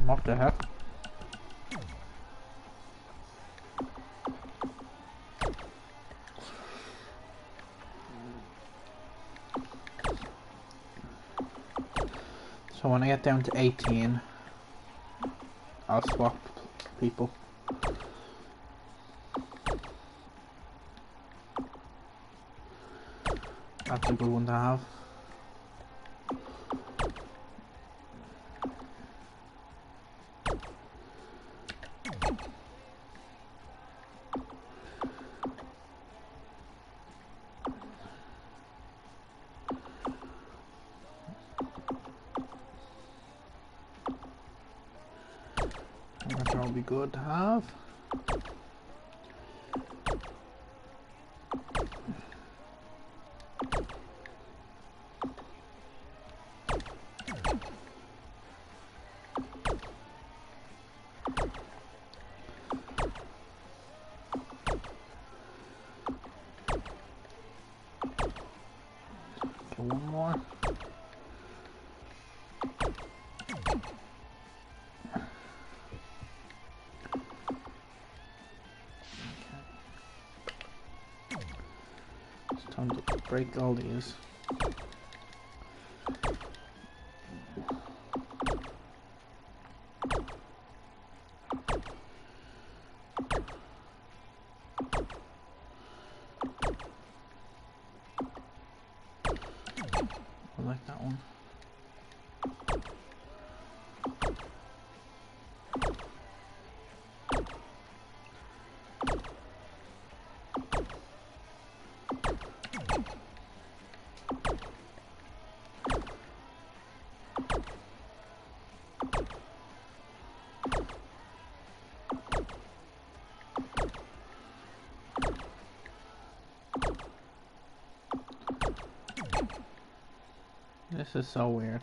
What the heck? So when I get down to 18, I'll swap people. That's a good one to have. That'll be good to have. Okay, one more. Time to break all these. I like that one. This is so weird.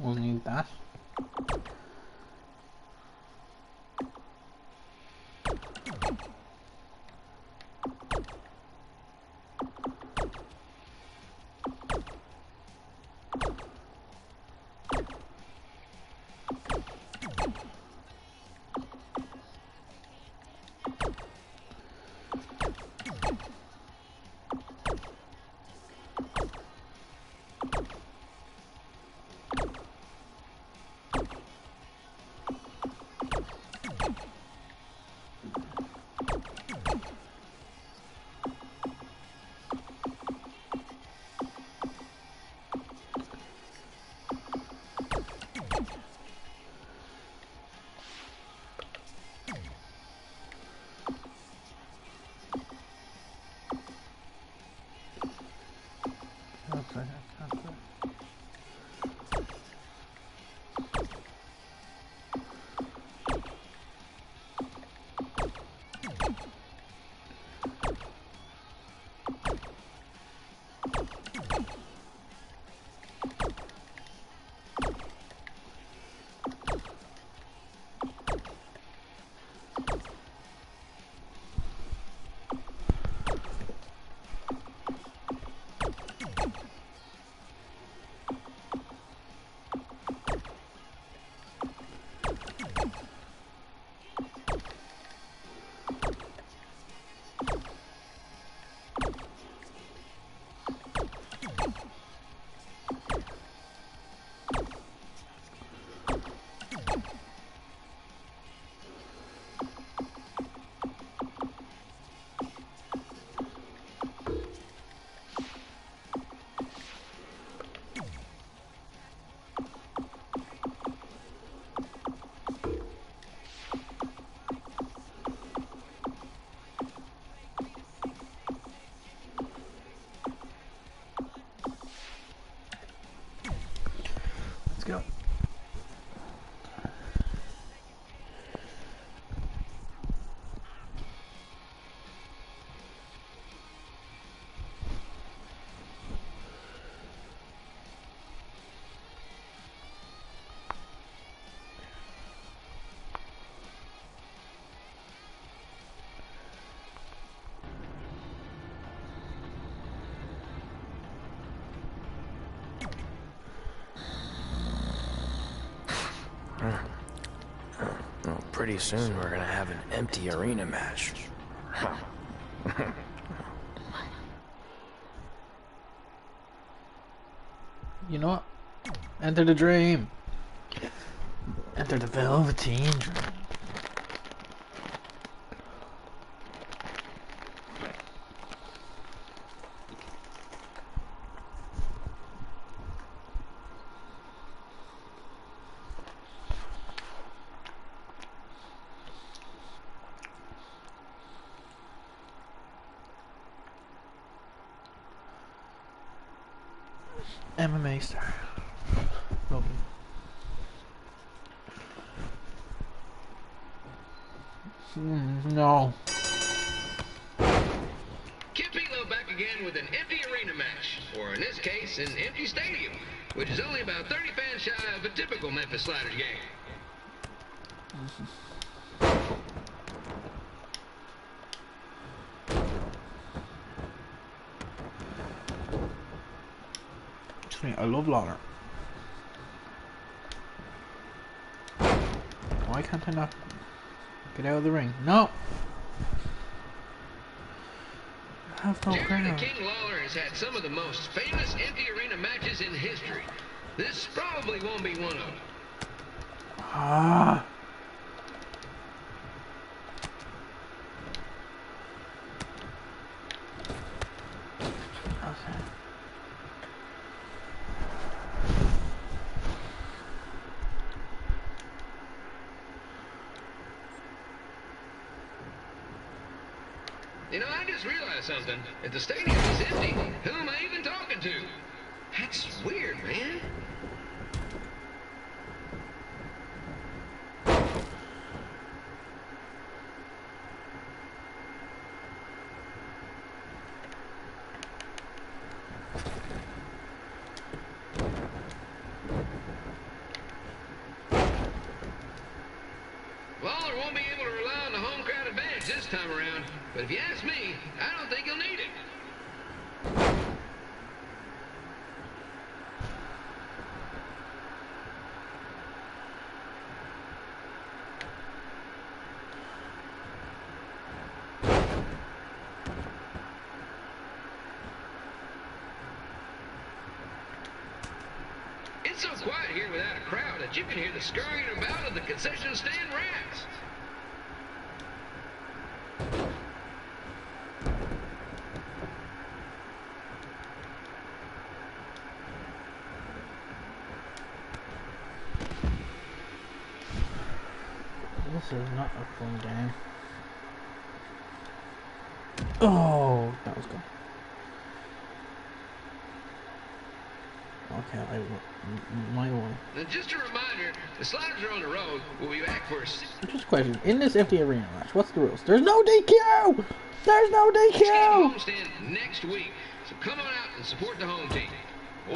We'll need that. pretty soon we're gonna have an empty arena match. You know what? Enter the dream. Enter the Velveteen Dream. MMA star. Logan. No. Kid Pilo back again with an empty arena match, or in this case, an empty stadium, which is only about 30 fans shy of a typical Memphis Sliders game. I love Lawler. Why can't I not get out of the ring? No! I have no Jerry the crowd. King Lawler has had some of the most famous empty arena matches in history. This probably won't be one of them. Ah! Okay. You know, I just realized something. If the stadium is empty, who am I even talking to? That's weird, man. Lawler won't be able to rely on the home crowd advantage this time around, but if you ask me, I don't think he'll need it. It's so quiet here without a crowd that you can hear the scurrying about of the concession stand rats. This is not a fun game. Oh, that was good. Okay, my one. And just a reminder, the Sliders are on the road. We'll be back for Just a question. In this empty arena match, what's the rules? There's no DQ! There's no DQ! homestand next week. So come on out and support the home team.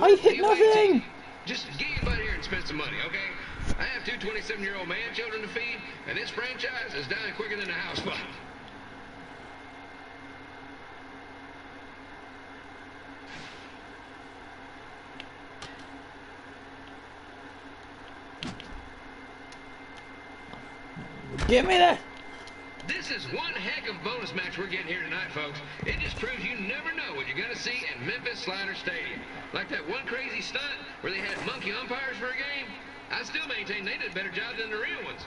I hit the away nothing! team. Just get your butt here and spend some money, okay? I have two 27-year-old man children to feed, and this franchise is dying quicker than a house fire. Give me that! This is one heck of a bonus match we're getting here tonight, folks. It just proves you never know what you're going to see at Memphis Sliders Stadium. Like that one crazy stunt where they had monkey umpires for a game. I still maintain they did a better job than the real ones.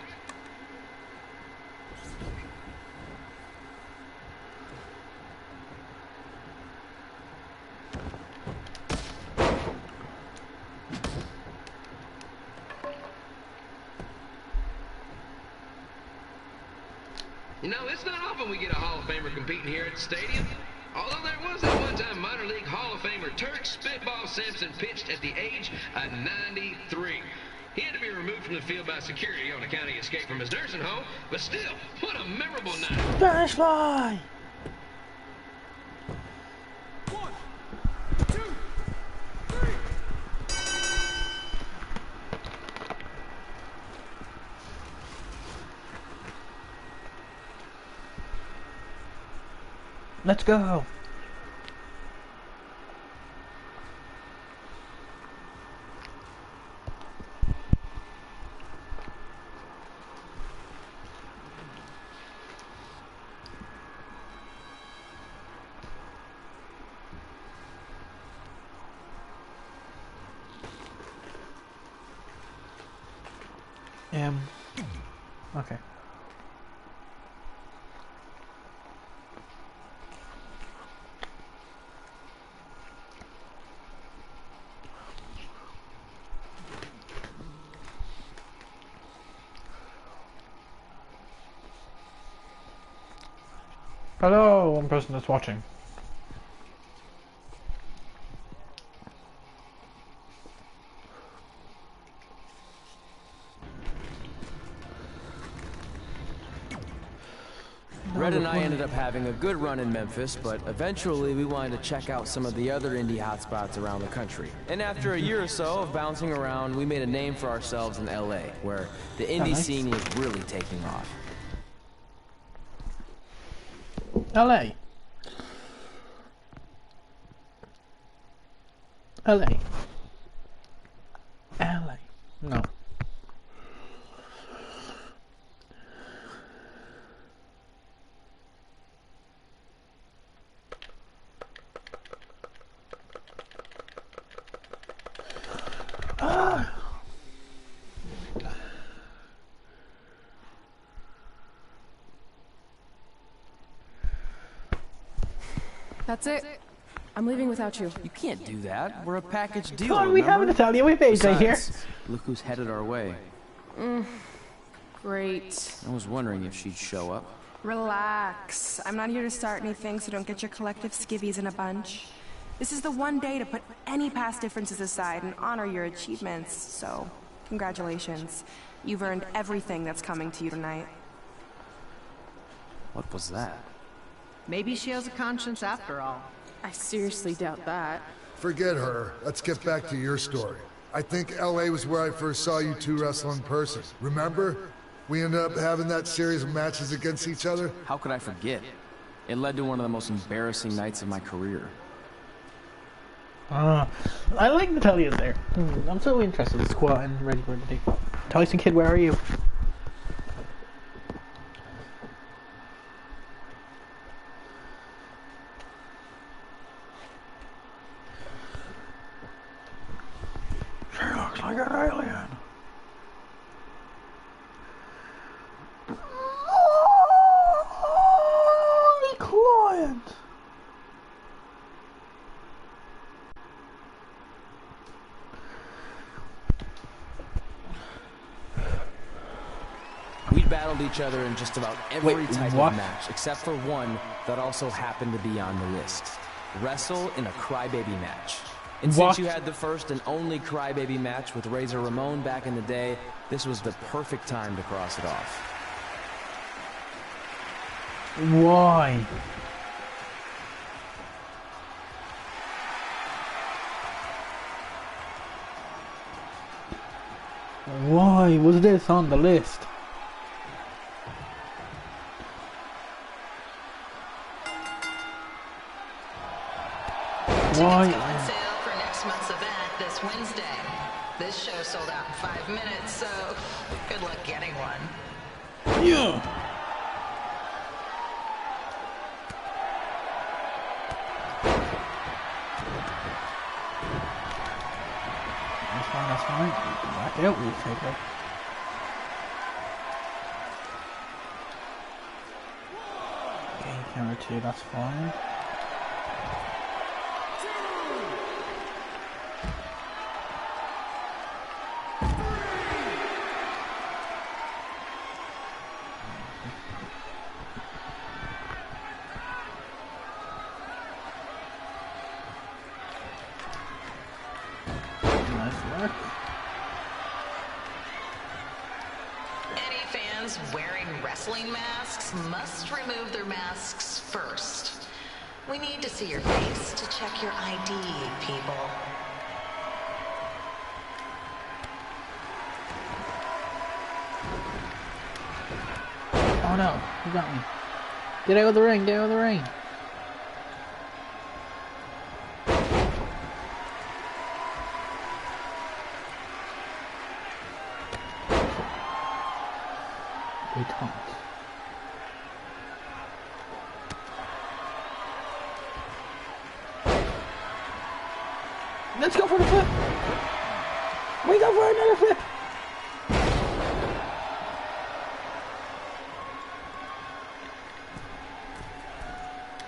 You know, it's not often we get a Hall of Famer competing here at the stadium. Although there was that one time minor league Hall of Famer Turk Spitball Simpson pitched at the age of 93. He had to be removed from the field by security on account he escaped from his nursing home, but still, what a memorable night. Spanish fly! 1, 2, 3. Let's go! Okay. Hello, one person that's watching. Red and I ended up having a good run in Memphis, but eventually we wanted to check out some of the other indie hotspots around the country. And after a year or so of bouncing around, we made a name for ourselves in LA, where the indie scene was really taking off. LA. LA. LA. No. That's it. I'm leaving without you. You can't do that. We're a package deal. Come on, we have an remember? Italian page right here. Besides, look who's headed our way. Great. I was wondering if she'd show up. Relax. I'm not here to start anything, so don't get your collective skivvies in a bunch. This is the one day to put any past differences aside and honor your achievements, so congratulations. You've earned everything that's coming to you tonight. What was that? Maybe she has a conscience after all. I seriously doubt that. Forget her. Let's get back to your story. I think LA was where I first saw you two wrestle in person. Remember? We ended up having that series of matches against each other. How could I forget? It led to one of the most embarrassing nights of my career. I like Natalia's there. I'm so interested in squat and ready for the day. Tyson Kid, where are you? She looks like an alien. Oh, the client. We battled each other in just about every Wait, type what? of match, except for one that also happened to be on the list. Wrestle in a crybaby match. And What? since you had the first and only crybaby match with Razor Ramon back in the day, this was the perfect time to cross it off. Why? Why was this on the list? Why? Tickets go on sale for next month's event this Wednesday. This show sold out in 5 minutes, so good luck getting one. Yeah. That's fine, that's fine. Back out, we'll take it. Okay, camera 2, that's fine. Nice work. Any fans wearing wrestling masks must remove their masks first. We need to see your face to check your ID, people. Oh no, you got me. Get out of the ring, get out of the ring. We taunt. Let's go for the flip! We go for another flip!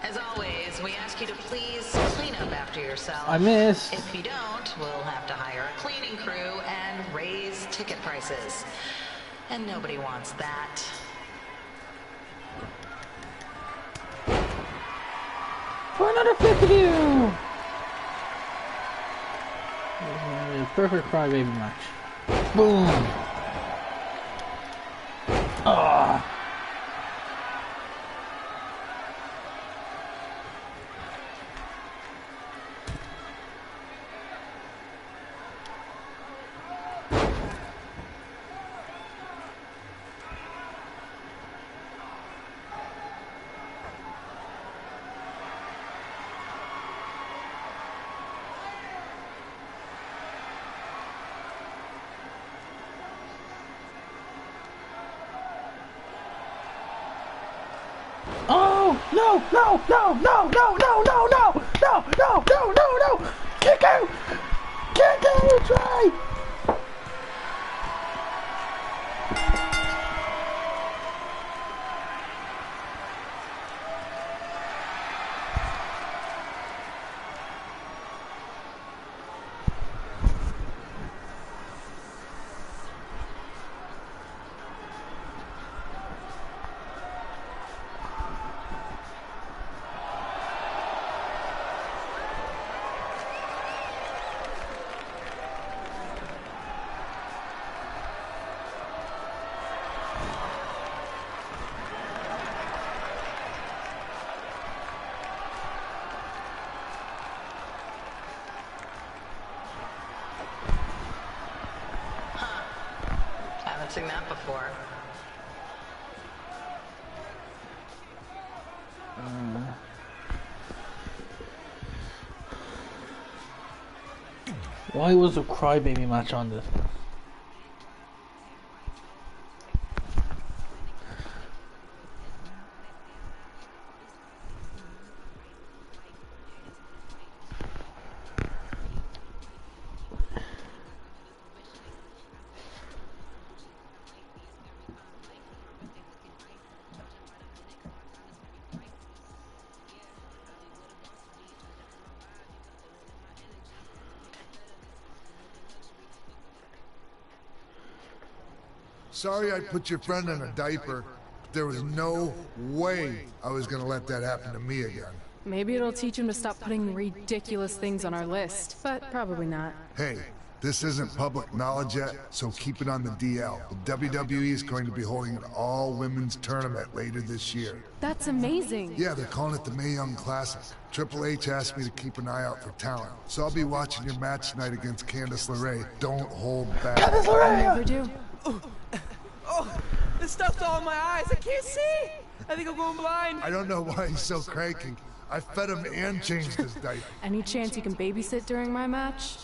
As always, we ask you to please clean up after yourself. I missed. If you don't, we'll have to hire a cleaning crew and raise ticket prices. And nobody wants that. For another 50! Perfect crybaby match. Boom! Ah! Oh no no no no no no no no no no no no no! Kick out! Kick out! Try! Haven't seen that before. Why was a crybaby match on this? Sorry I put your friend in a diaper. There was no way I was gonna let that happen to me again. Maybe it'll teach him to stop putting ridiculous things on our list, but probably not. Hey, this isn't public knowledge yet, so keep it on the DL. The WWE is going to be holding an all-women's tournament later this year. That's amazing. Yeah, they're calling it the Mae Young Classic. Triple H asked me to keep an eye out for talent, so I'll be watching your match tonight against Candice LeRae. Don't hold back. Candice LeRae! Never do. Oh, this stuff's all in my eyes. I can't see. I think I'm going blind. I don't know why he's so cranky. I fed him and changed his diaper. Any chance you can babysit during my match?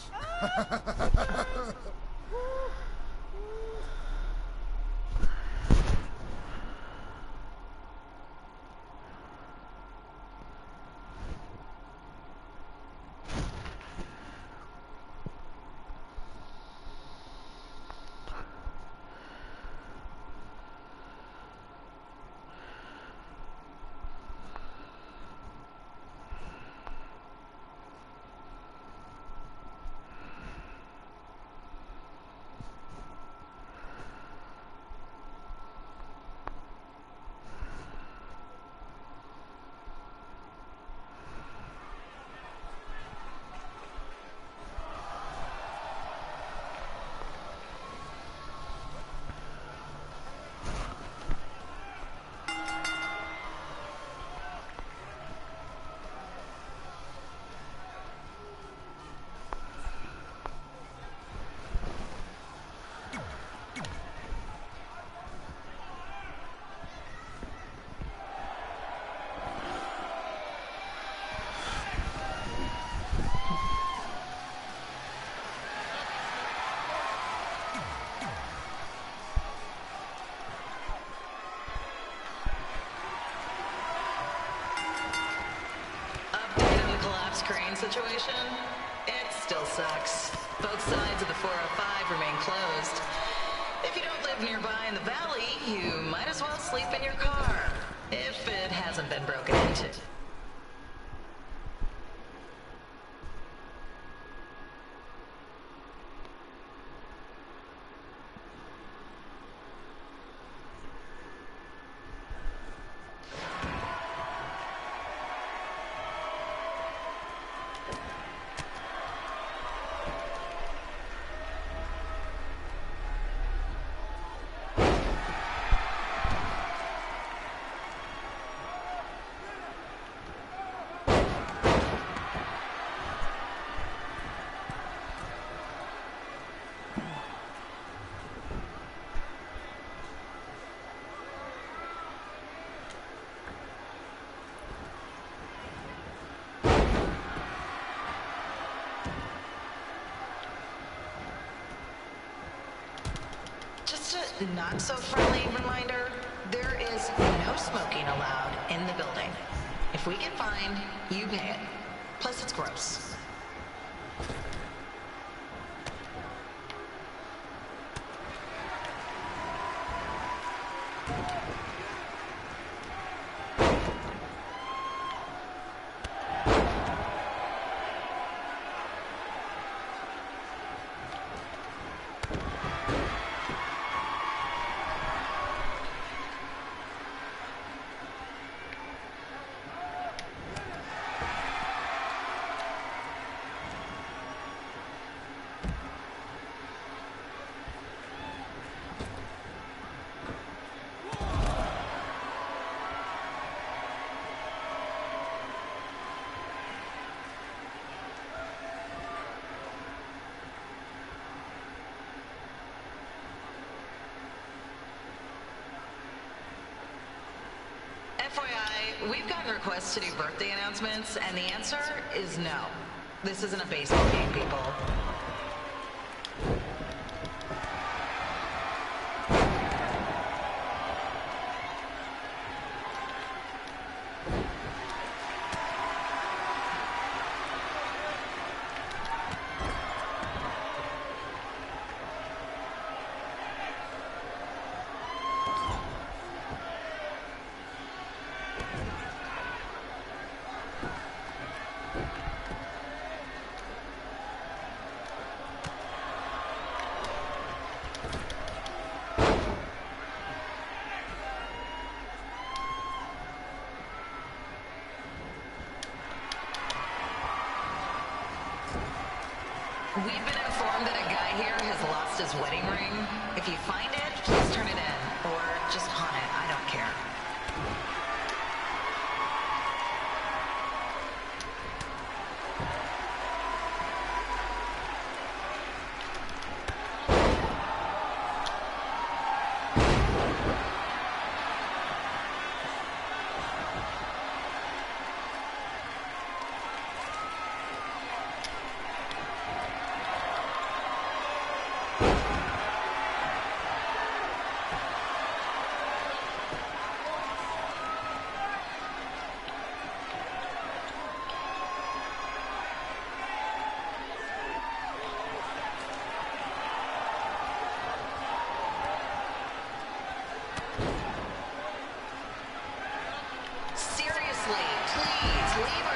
Crane situation? It still sucks. Both sides of the 405 remain closed. If you don't live nearby in the valley, you might as well sleep in your car. If it hasn't been broken into. Not so friendly reminder, there is no smoking allowed in the building. If we get fined, you pay it. Plus it's gross. FYI, we've gotten requests to do birthday announcements, and the answer is no. This isn't a baseball game, people. We've been informed that a guy here has lost his wedding ring. If you find it, please turn it in. Or just pawn it. I don't care.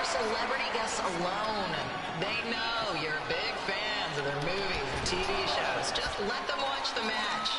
Celebrity guests alone. They know you're big fans of their movies and TV shows. Just let them watch the match.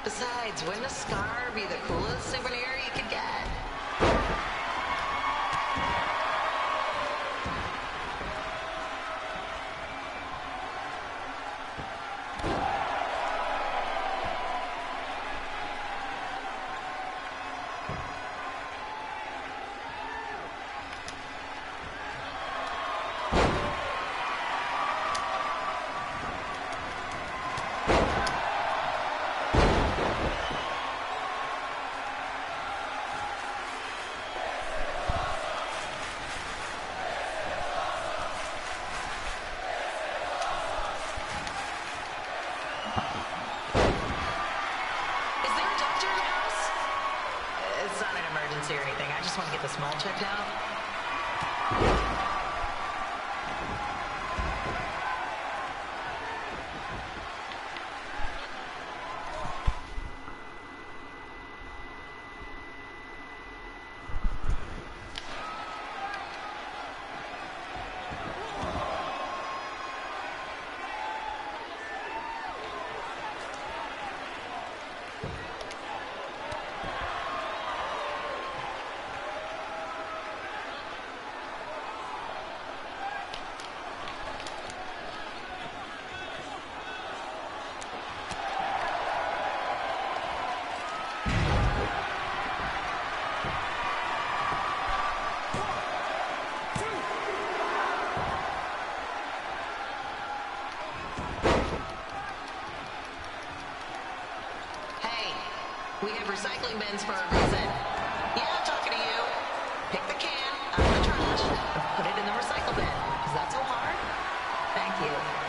Besides, wouldn't a scar be the coolest souvenir you could get? Or anything. I just want to get the small checked out. cans for a reason. Yeah, I'm talking to you. Pick the can out of the trash and put it in the recycle bin. Is that so hard? Thank you.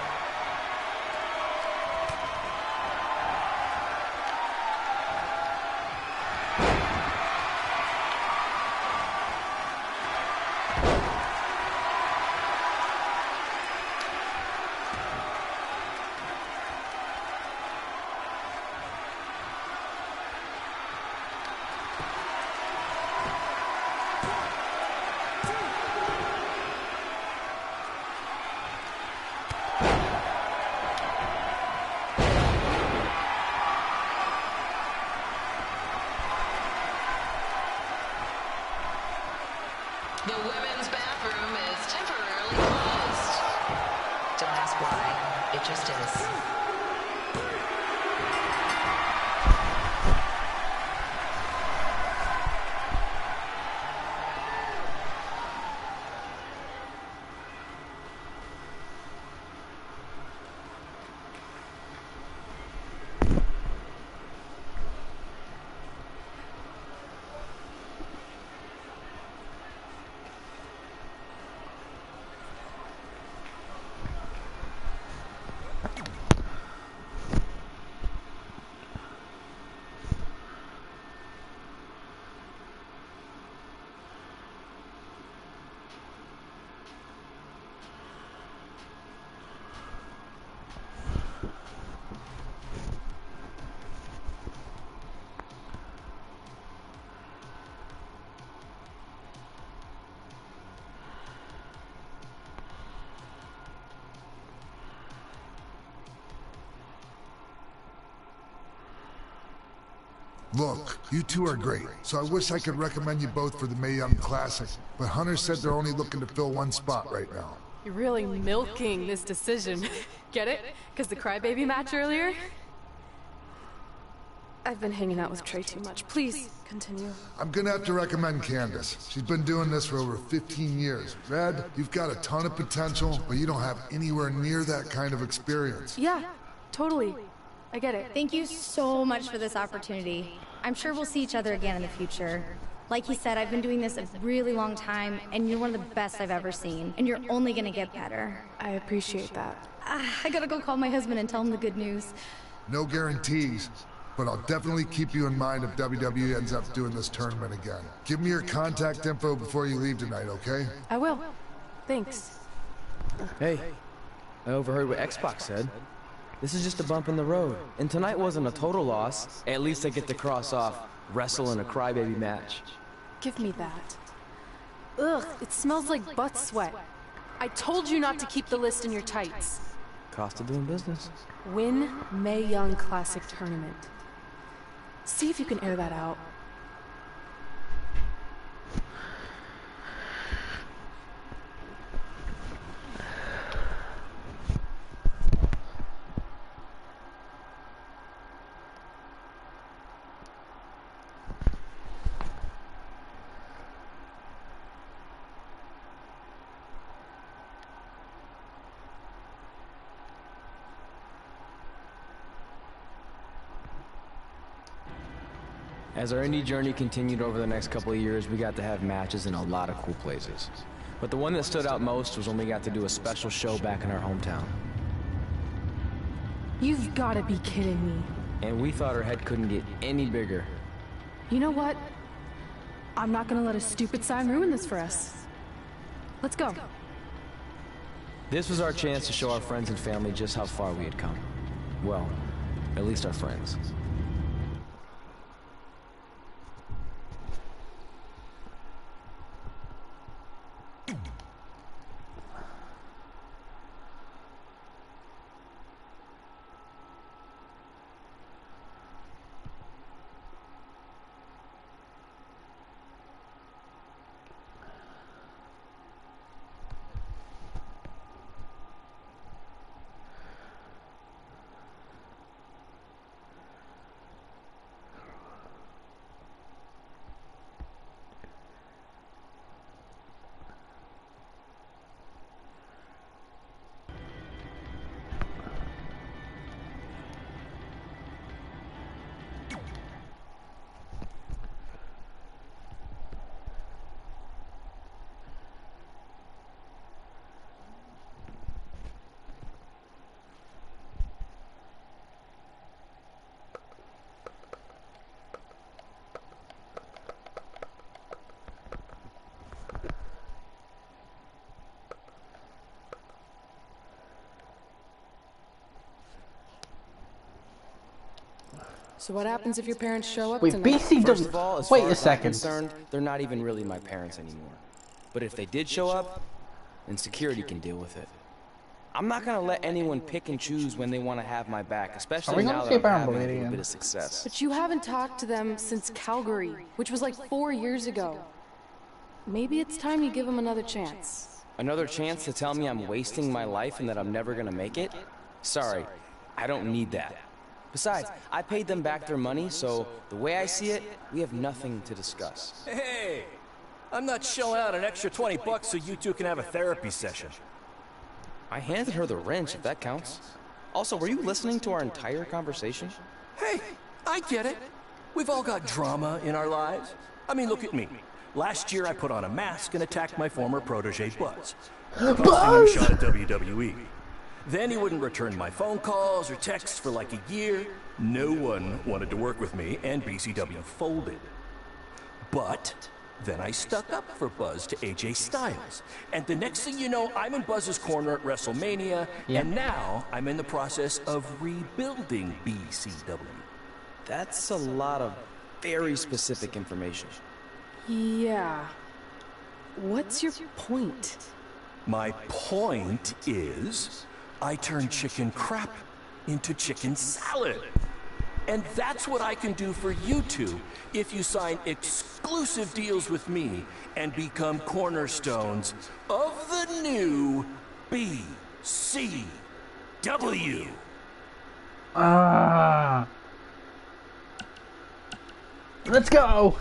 The women's bathroom is temporarily closed. Don't ask why. It just is. Look, you two are great, so I wish I could recommend you both for the Mae Young Classic, but Hunter said they're only looking to fill one spot right now. You're really milking this decision. Get it? Because the crybaby match earlier? I've been hanging out with Trey too much. Please, continue. I'm gonna have to recommend Candace. She's been doing this for over 15 years. Red, you've got a ton of potential, but you don't have anywhere near that kind of experience. Yeah, totally. I get it. Thank you so much for this opportunity. I'm sure we'll see each other again in the future. Like he said, I've been doing this a really long time, and you're one of the best I've ever seen. And you're only gonna get better. I appreciate that. I gotta go call my husband and tell him the good news. No guarantees, but I'll definitely keep you in mind if WWE ends up doing this tournament again. Give me your contact info before you leave tonight, okay? I will. Thanks. Hey, I overheard what Xbox said. This is just a bump in the road. And tonight wasn't a total loss. At least I get to cross off wrestle in a crybaby match. Give me that. Ugh, it smells like butt sweat. I told you not to keep the list in your tights. Cost of doing business. Win Mae Young Classic Tournament. See if you can air that out. As our indie journey continued over the next couple of years, we got to have matches in a lot of cool places. But the one that stood out most was when we got to do a special show back in our hometown. You've got to be kidding me. And we thought our head couldn't get any bigger. You know what? I'm not gonna let a stupid sign ruin this for us. Let's go. This was our chance to show our friends and family just how far we had come. Well, at least our friends. So what happens if your parents show up Wait, tonight? BCW. First of all, as Wait far a as I'm second. concerned, they're not even really my parents anymore. But if they did show up, then security can deal with it. I'm not gonna let anyone pick and choose when they want to have my back, especially now that I'm having a little bit of success. But you haven't talked to them since Calgary, which was like 4 years ago. Maybe it's time you give them another chance. Another chance to tell me I'm wasting my life and that I'm never gonna make it? Sorry, I don't need that. Besides, I paid them back their money, so the way I see it, we have nothing to discuss. Hey, I'm not shelling out an extra 20 bucks so you two can have a therapy session. I handed her the wrench, if that counts. Also, were you listening to our entire conversation? Hey, I get it. We've all got drama in our lives. I mean, look at me. Last year I put on a mask and attacked my former protege, Buzz. Costing him a shot at WWE. Then he wouldn't return my phone calls or texts for like a year. No one wanted to work with me, and BCW folded. But then I stuck up for Buzz to AJ Styles. And the next thing you know, I'm in Buzz's corner at WrestleMania, and now I'm in the process of rebuilding BCW. That's a lot of very specific information. Yeah. What's your point? My point is, I turned chicken crap into chicken salad. And that's what I can do for you two if you sign exclusive deals with me and become cornerstones of the new BCW. Let's go!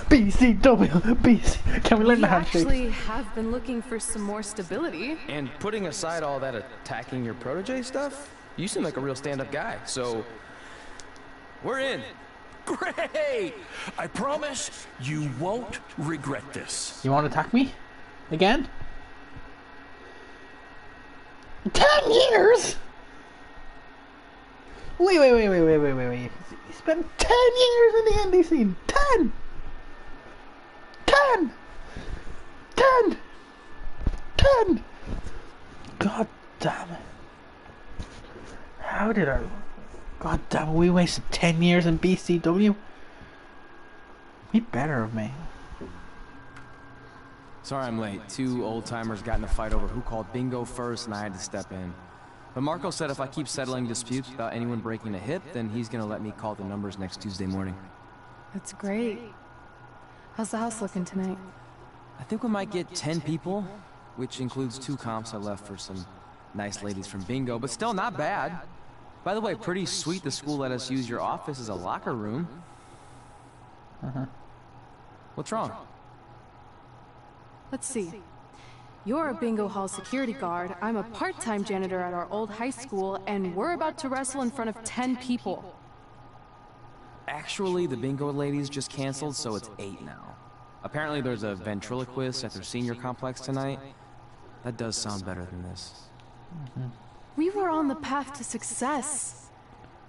BCW! BC. Can we learn the handshake? We actually have been looking for some more stability. And putting aside all that attacking your protege stuff, you seem like a real stand-up guy, so we're in. Great! I promise you won't regret this. You want to attack me? Again? 10 years?! Wait. He spent 10 years in the indie scene. 10! 10! God damn it. How did I... God damn it, we wasted 10 years in BCW? Be better of me. Sorry I'm late. Two old-timers got in a fight over who called bingo first, and I had to step in. But Marco said if I keep settling disputes without anyone breaking a hip, then he's gonna let me call the numbers next Tuesday morning. That's great. How's the house looking tonight? I think we might get 10 people, which includes 2 comps I left for some nice ladies from bingo, but still not bad. By the way, pretty sweet the school let us use your office as a locker room. What's wrong? Let's see. You're a bingo hall security guard, I'm a part-time janitor at our old high school, and we're about to wrestle in front of 10 people. Actually, the bingo ladies just canceled, so it's 8 now. Apparently there's a ventriloquist at their senior complex tonight. That does sound better than this. We were on the path to success.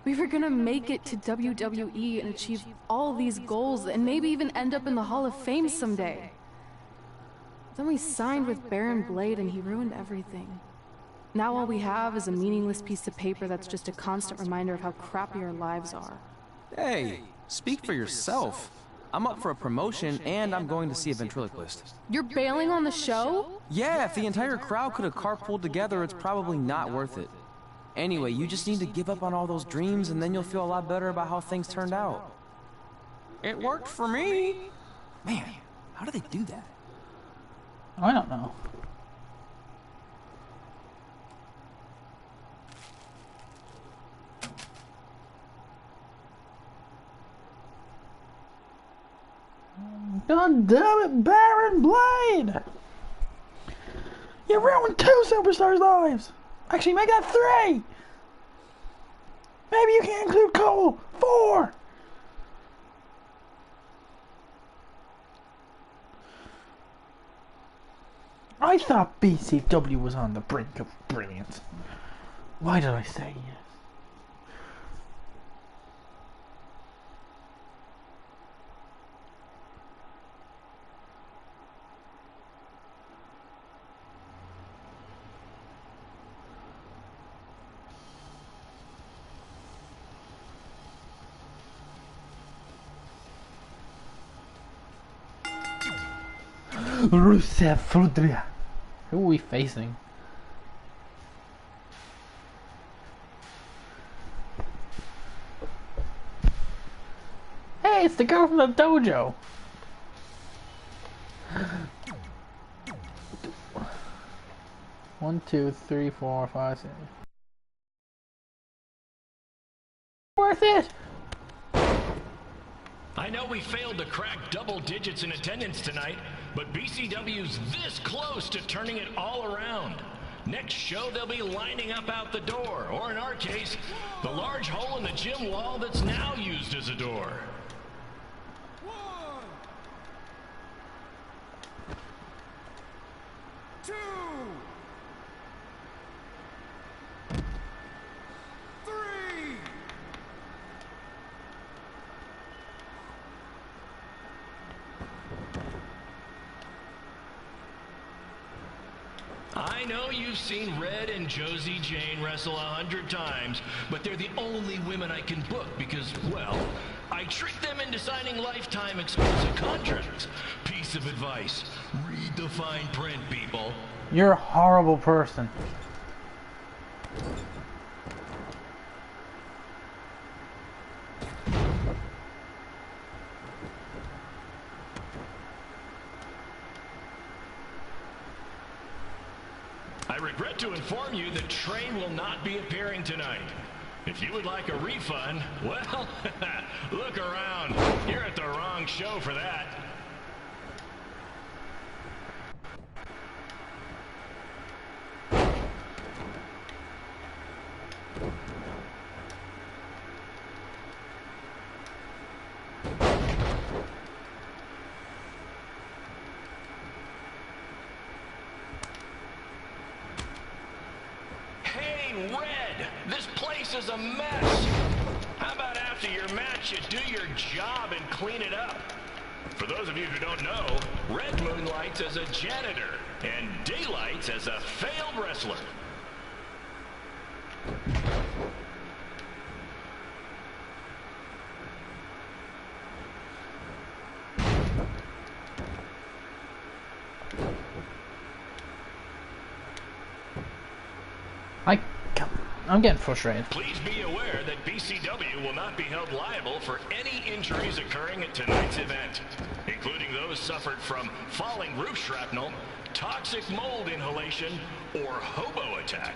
We were gonna make it to WWE and achieve all these goals and maybe even end up in the Hall of Fame someday. Then we signed with Baron Blade and he ruined everything. Now all we have is a meaningless piece of paper that's just a constant reminder of how crappy our lives are. Hey, speak for yourself. I'm up for a promotion and I'm going to see a ventriloquist. You're bailing on the show? Yeah, if the entire crowd could have carpooled together, it's probably not worth it. Anyway, you just need to give up on all those dreams and then you'll feel a lot better about how things turned out. It worked for me. Man, how do they do that? I don't know. God damn it, Baron Blade! You ruined 2 superstars' lives! Actually, make that 3! Maybe you can include Cole! 4! I thought BCW was on the brink of brilliance. Why did I say yes? Rusev Fudria. Who are we facing? Hey, it's the girl from the dojo. One, two, three, four, five, six. Worth it. I know we failed to crack double digits in attendance tonight, but BCW's this close to turning it all around. Next show, they'll be lining up out the door, or in our case, the large hole in the gym wall that's now used as a door. One, two, three. I know you've seen Red and Josie Jane wrestle 100 times, but they're the only women I can book because, well, I tricked them into signing lifetime exclusive contracts. Piece of advice: read the fine print, people. You're a horrible person. I regret to inform you that Trey will not be appearing tonight. If you would like a refund, well, look around. You're at the wrong show for that. Red, this place is a mess. How about after your match you do your job and clean it up? For those of you who don't know, Red moonlights as a janitor and daylights as a failed wrestler. I'm getting frustrated. Please be aware that BCW will not be held liable for any injuries occurring at tonight's event, including those suffered from falling roof shrapnel, toxic mold inhalation, or hobo attack.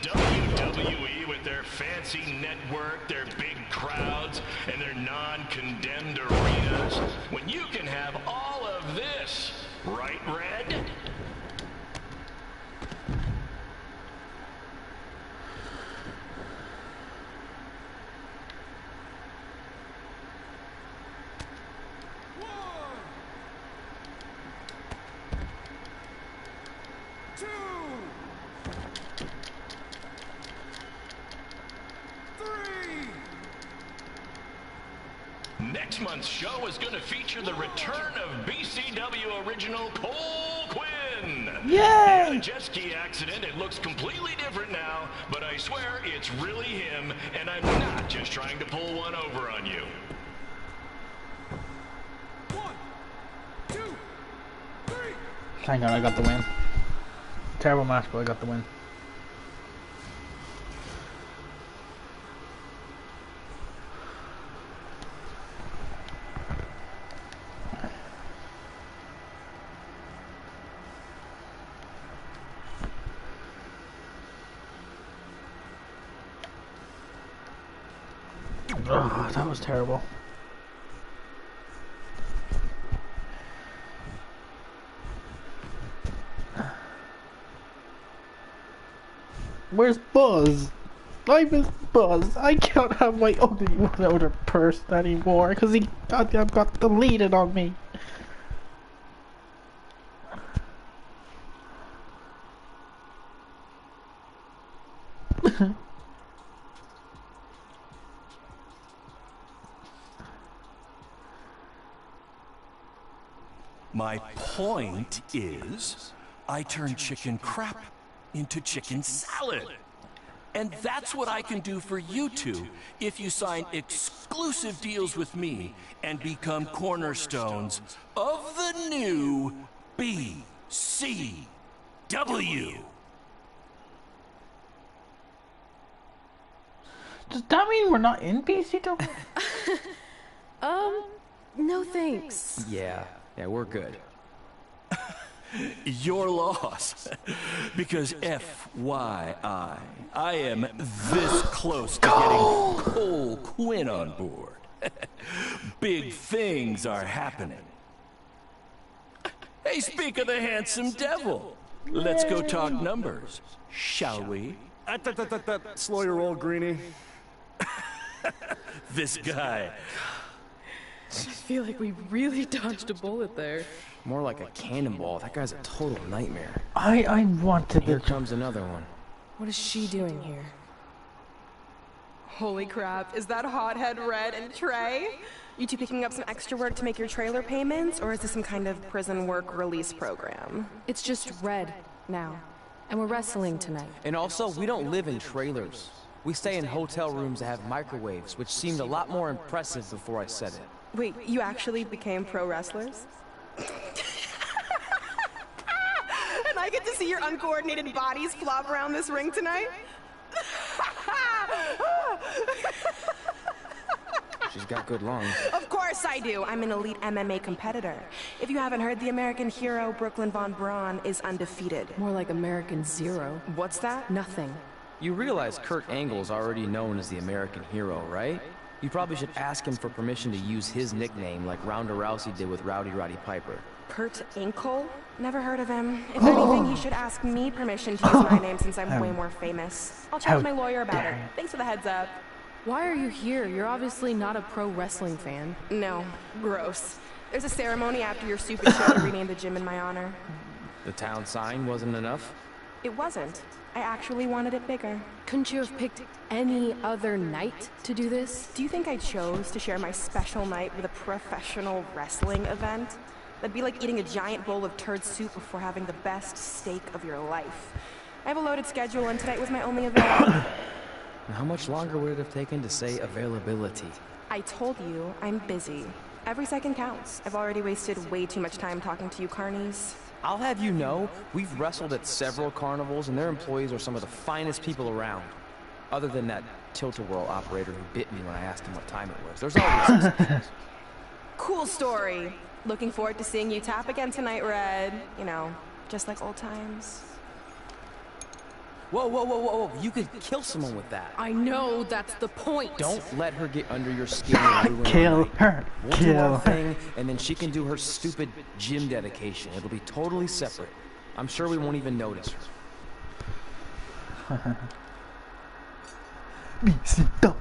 WWE with their fancy network, their big crowds, and their non-condemned arenas, when you can have all of this, right, Red? One, two, three. Next month's show is going to feature the return of BCW original Cole Quinn. Yay! He had a jet ski accident. It looks completely different now, but I swear it's really him, and I'm not just trying to pull one over on you. One, two, three. Thank God I got the win. Terrible match, but I got the win. Oh, that was terrible. Where's Buzz? I miss Buzz. I can't have my ugly older person anymore because he goddamn got deleted on me. My point is, I turn chicken crap into chicken salad. And that's what I can do for you two if you sign exclusive deals with me and become cornerstones of the new BCW. Does that mean we're not in BCW? No thanks. Yeah, we're good. Your loss. Because FYI, I am this close to getting Cole Quinn on board. Big things are happening. Hey, speak of the handsome devil. Let's go talk numbers, shall we? Slow your roll, Greenie. This guy. I feel like we really dodged a bullet there. More like a cannonball. That guy's a total nightmare. I wanted Here to. comes another one. What is she doing here? Holy crap, is that hothead Red and Trey? You two picking up some extra work to make your trailer payments, or is this some kind of prison work release program? It's just Red now. And we're wrestling tonight. And also, we don't live in trailers. We stay in hotel rooms that have microwaves, which seemed a lot more impressive before I said it. Wait, you actually became pro wrestlers? And I get to see your uncoordinated bodies flop around this ring tonight? She's got good lungs. Of course I do. I'm an elite MMA competitor. If you haven't heard, the American hero Brooklyn Von Braun is undefeated. More like American Zero. What's that? Nothing. You realize Kurt Angle's already known as the American hero, right? You probably should ask him for permission to use his nickname like Ronda Rousey did with Rowdy Roddy Piper. Kurt Angle? Never heard of him. If anything, he should ask me permission to use my name since I'm way more famous. I'll check with my lawyer about it. Thanks for the heads up. Why are you here? You're obviously not a pro wrestling fan. No. Gross. There's a ceremony after your stupid show to rename the gym in my honor. The town sign wasn't enough? It wasn't. I actually wanted it bigger. Couldn't you have picked any other night to do this? Do you think I chose to share my special night with a professional wrestling event? That'd be like eating a giant bowl of turd soup before having the best steak of your life. I have a loaded schedule, and tonight was my only event. How much longer would it have taken to say availability? I told you, I'm busy. Every second counts. I've already wasted way too much time talking to you carnies. I'll have you know, we've wrestled at several carnivals, and their employees are some of the finest people around. Other than that tilt-a-whirl operator who bit me when I asked him what time it was. There's always exceptions. Cool story. Looking forward to seeing you tap again tonight, Red. You know, just like old times. Whoa. You could kill someone with that. I know, that's the point. Don't let her get under your skin and ruin Kill her. We'll do Kill our her. thing, and then she can do her stupid gym dedication. It'll be totally separate. I'm sure we won't even notice her. BCW.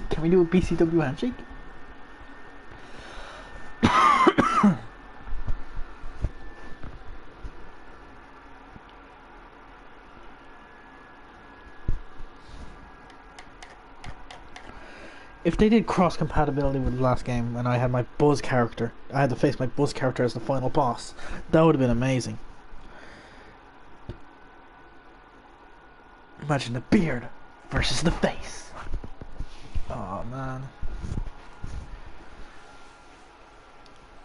Can we do a BCW handshake? If they did cross compatibility with the last game and I had my Buzz character, I had to face my Buzz character as the final boss, that would have been amazing. Imagine the beard versus the face. Oh man.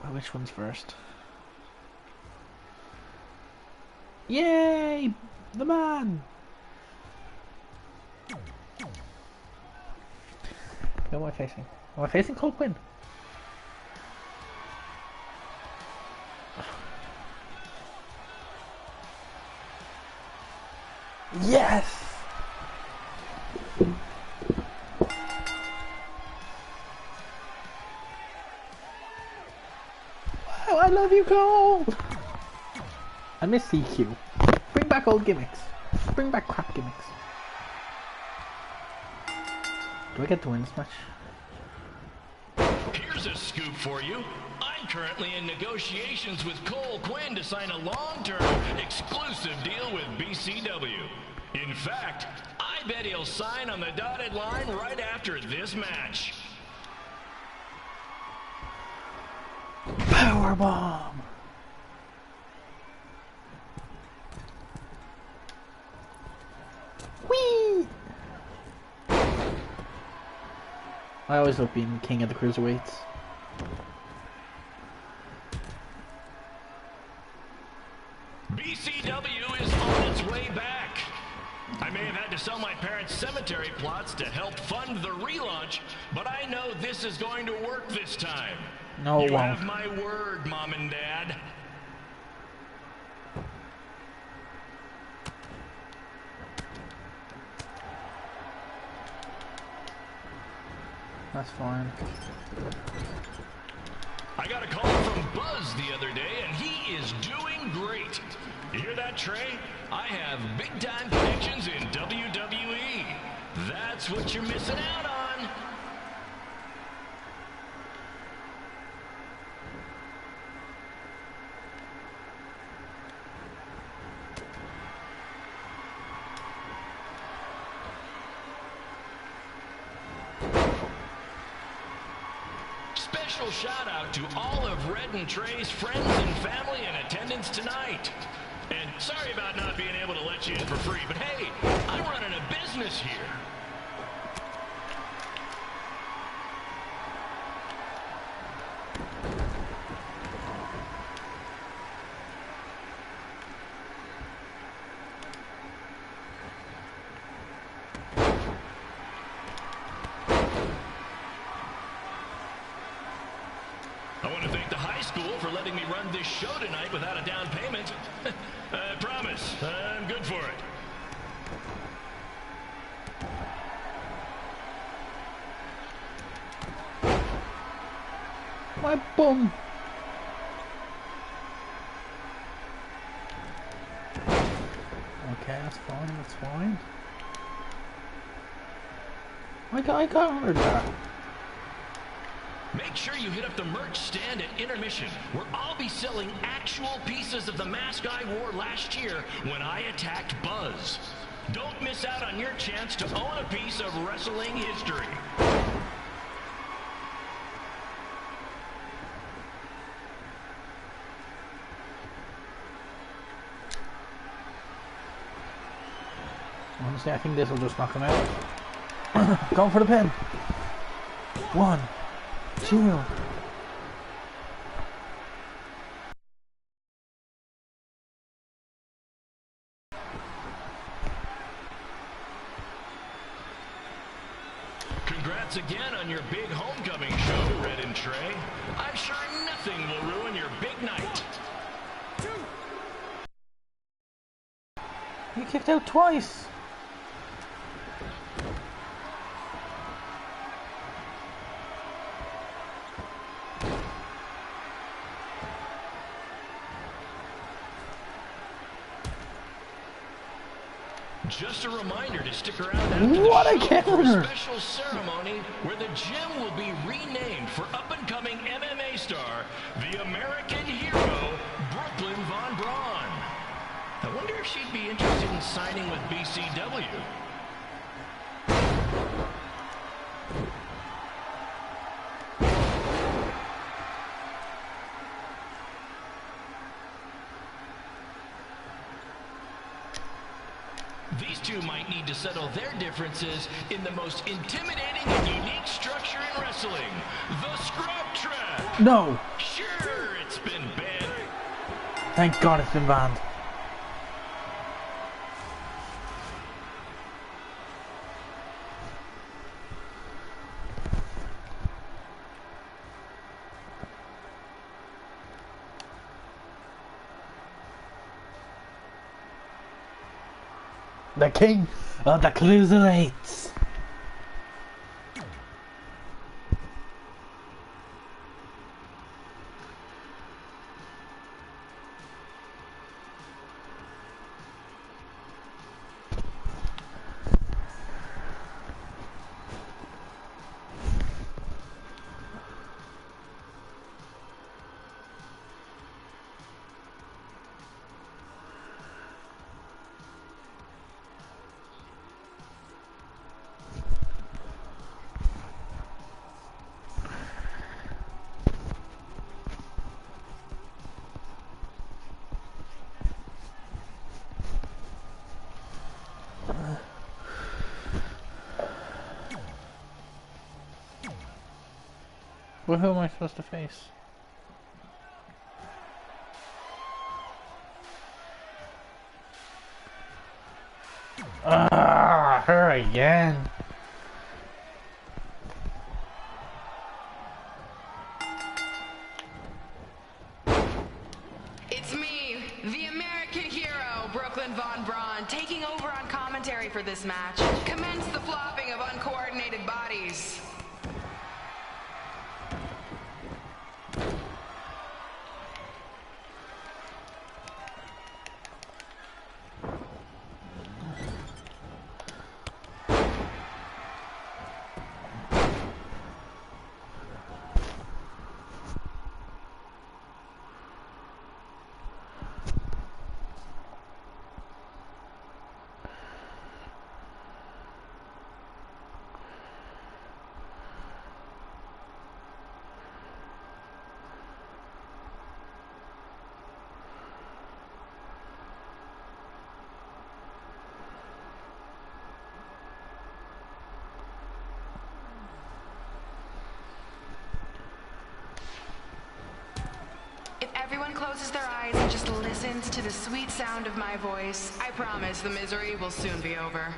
Well, which one's first? Yay! The man! Who am I facing? Am I facing Cole Quinn? Yes! Wow, I love you, Cole! I miss CQ. Bring back old gimmicks. Bring back crap gimmicks. Do I get to win this match? Here's a scoop for you. I'm currently in negotiations with Cole Quinn to sign a long-term, exclusive deal with BCW. In fact, I bet he'll sign on the dotted line right after this match. Power bomb. Whee! I always love being king of the cruiserweights. BCW is on its way back. I may have had to sell my parents' cemetery plots to help fund the relaunch, but I know this is going to work this time. No, it you won't. have my word, Mom and Dad. That's fine. I got a call from Buzz the other day, and he is doing great. You hear that, Trey? I have big-time connections in WWE. That's what you're missing out on. Special shout out to all of Red and Trey's friends and family in attendance tonight. And sorry about not being able to let you in for free, but hey, I'm running a business here. I want to thank the high school for letting me run this show tonight without a down payment. I promise, I'm good for it. My bum. Okay, that's fine, that's fine. I got under that. Make sure you hit up the merch stand at intermission, where I'll be selling actual pieces of the mask I wore last year when I attacked Buzz. Don't miss out on your chance to own a piece of wrestling history. Honestly, I think this will just knock him out. Going for the pin. 1, 2. Congrats again on your big homecoming show, Red and Trey. I'm sure nothing will ruin your big night. You kicked out twice. Just a reminder to stick around after the show for a special ceremony where the gym will be renamed for up-and-coming MMA star, the American hero, Brooklyn Von Braun. I wonder if she'd be interested in signing with BCW. These two might need to settle their differences in the most intimidating and unique structure in wrestling, the Scrub Trap. No. Sure, it's been banned. Thank God it's been banned. The king of the cruiserweights. Well, who am I supposed to face? Ah, her again. It's me, the American hero, Brooklyn Von Braun, taking over on commentary for this match. Commence the flopping of uncoordinated bodies. If everyone closes their eyes and just listens to the sweet sound of my voice, I promise the misery will soon be over.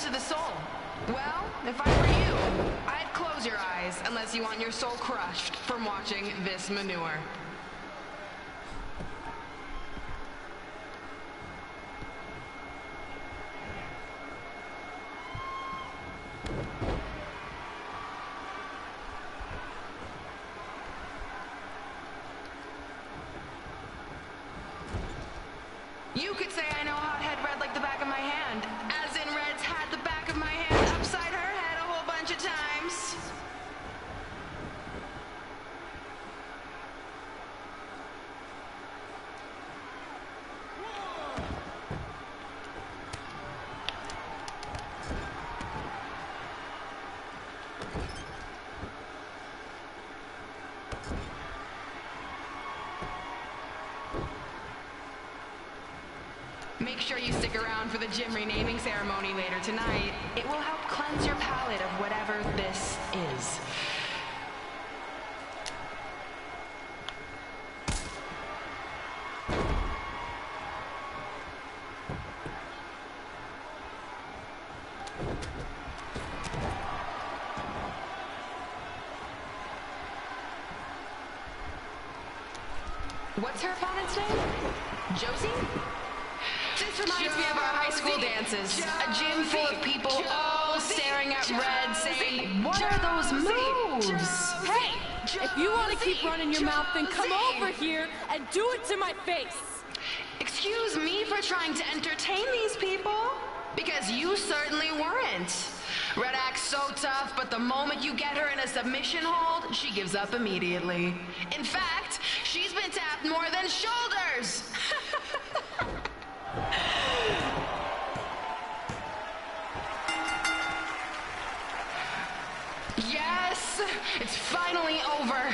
To the soul. Well, if I were you, I'd close your eyes unless you want your soul crushed from watching this manure. You could say I know Hothead Red like the back of my hand, as in Red's had the back of my hand upside her head a whole bunch of times. Make sure you stick around for the gym renaming ceremony later tonight. It will help cleanse your palate of whatever this is. What's her opponent's name? Josie? This reminds me of our high school dances. A gym full of people all staring at Red saying, "What are those moves?" Hey, if you want to keep running your mouth, then come over here and do it to my face. Excuse me for trying to entertain these people? Because you certainly weren't. Red acts so tough, but the moment you get her in a submission hold, she gives up immediately. In fact, she's been tapped more than shoulders. Yes, it's finally over.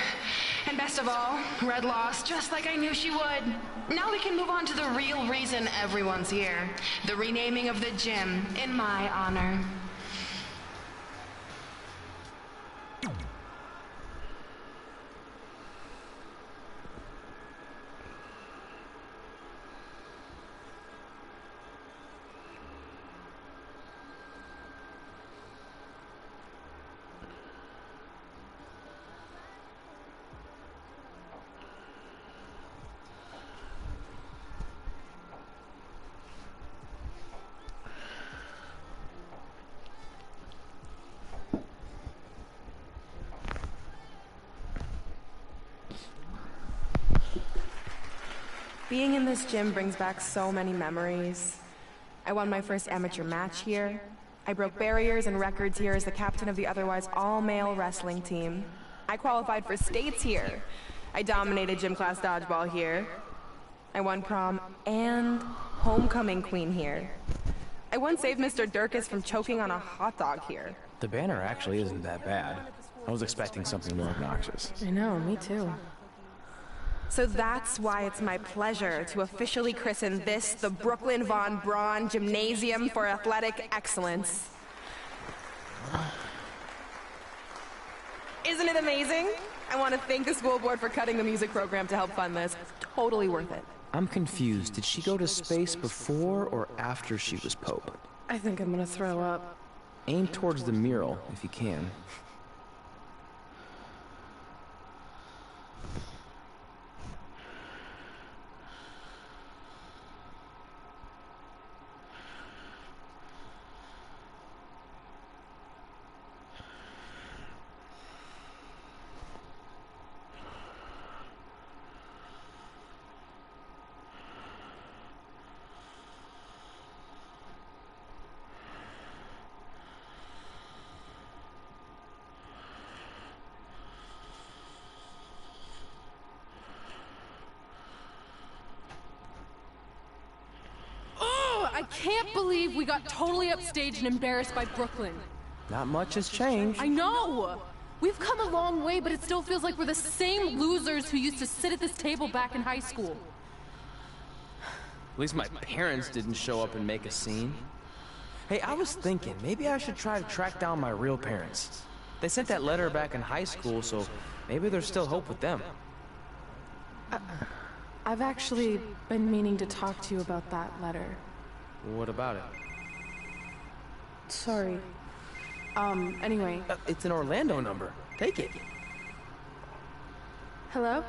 And best of all, Red lost just like I knew she would. Now we can move on to the real reason everyone's here. The renaming of the gym in my honor. Being in this gym brings back so many memories. I won my first amateur match here. I broke barriers and records here as the captain of the otherwise all-male wrestling team. I qualified for states here. I dominated gym class dodgeball here. I won prom and homecoming queen here. I once saved Mr. Durkis from choking on a hot dog here. The banner actually isn't that bad. I was expecting something more obnoxious. I know, me too. So that's why it's my pleasure to officially christen this the Brooklyn Von Braun Gymnasium for Athletic Excellence. Isn't it amazing? I want to thank the school board for cutting the music program to help fund this. Totally worth it. I'm confused. Did she go to space before or after she was Pope? I think I'm gonna throw up. Aim towards the mural, if you can. I can't believe we got totally upstaged and embarrassed by Brooklyn. Not much has changed. I know! We've come a long way, but it still feels like we're the same losers who used to sit at this table back in high school. At least my parents didn't show up and make a scene. Hey, I was thinking, maybe I should try to track down my real parents. They sent that letter back in high school, so maybe there's still hope with them. I've actually been meaning to talk to you about that letter. What about it? Sorry. Anyway. It's an Orlando number. Take it. Hello?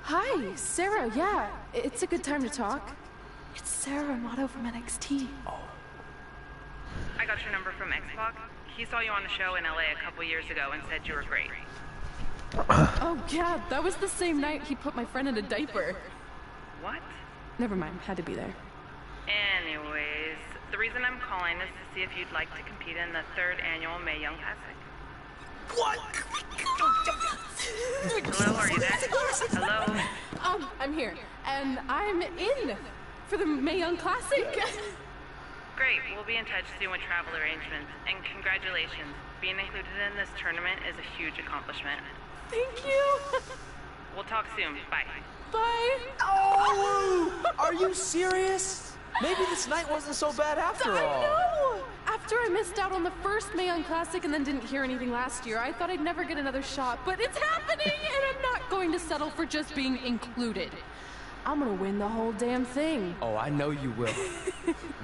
Hi, Sarah, yeah. It's a good time to talk. It's Sarah Amato from NXT. Oh. I got your number from Xbox. He saw you on a show in LA a couple years ago and said you were great. Oh, yeah, that was the same night he put my friend in a diaper. What? Never mind, had to be there. Anyways, the reason I'm calling is to see if you'd like to compete in the 3rd annual Mae Young Classic. What? Hello, are you there? Hello? I'm here, and I'm in for the Mae Young Classic. Great, we'll be in touch soon with travel arrangements, and congratulations. Being included in this tournament is a huge accomplishment. Thank you. We'll talk soon. Bye. Bye. Oh! Are you serious? Maybe this night wasn't so bad after all. I know! After I missed out on the first Mae Young Classic and then didn't hear anything last year, I thought I'd never get another shot, but it's happening, and I'm not going to settle for just being included. I'm gonna win the whole damn thing. Oh, I know you will.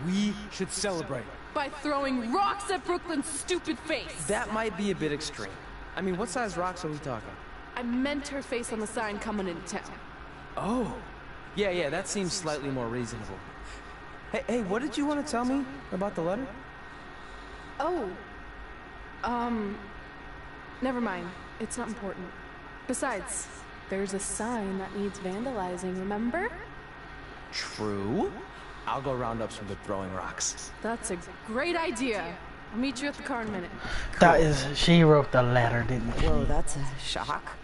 We should celebrate. By throwing rocks at Brooklyn's stupid face. That might be a bit extreme. I mean, what size rocks are we talking? I meant her face on the sign coming into town. Oh. Yeah, that seems slightly more reasonable. Hey, what did you want to tell me about the letter? Oh. Never mind. It's not important. Besides, there's a sign that needs vandalizing, remember? True. I'll go round up some good throwing rocks. That's a great idea. I'll meet you at the car in a minute. That is, she wrote the letter, didn't she? Whoa, that's a shock.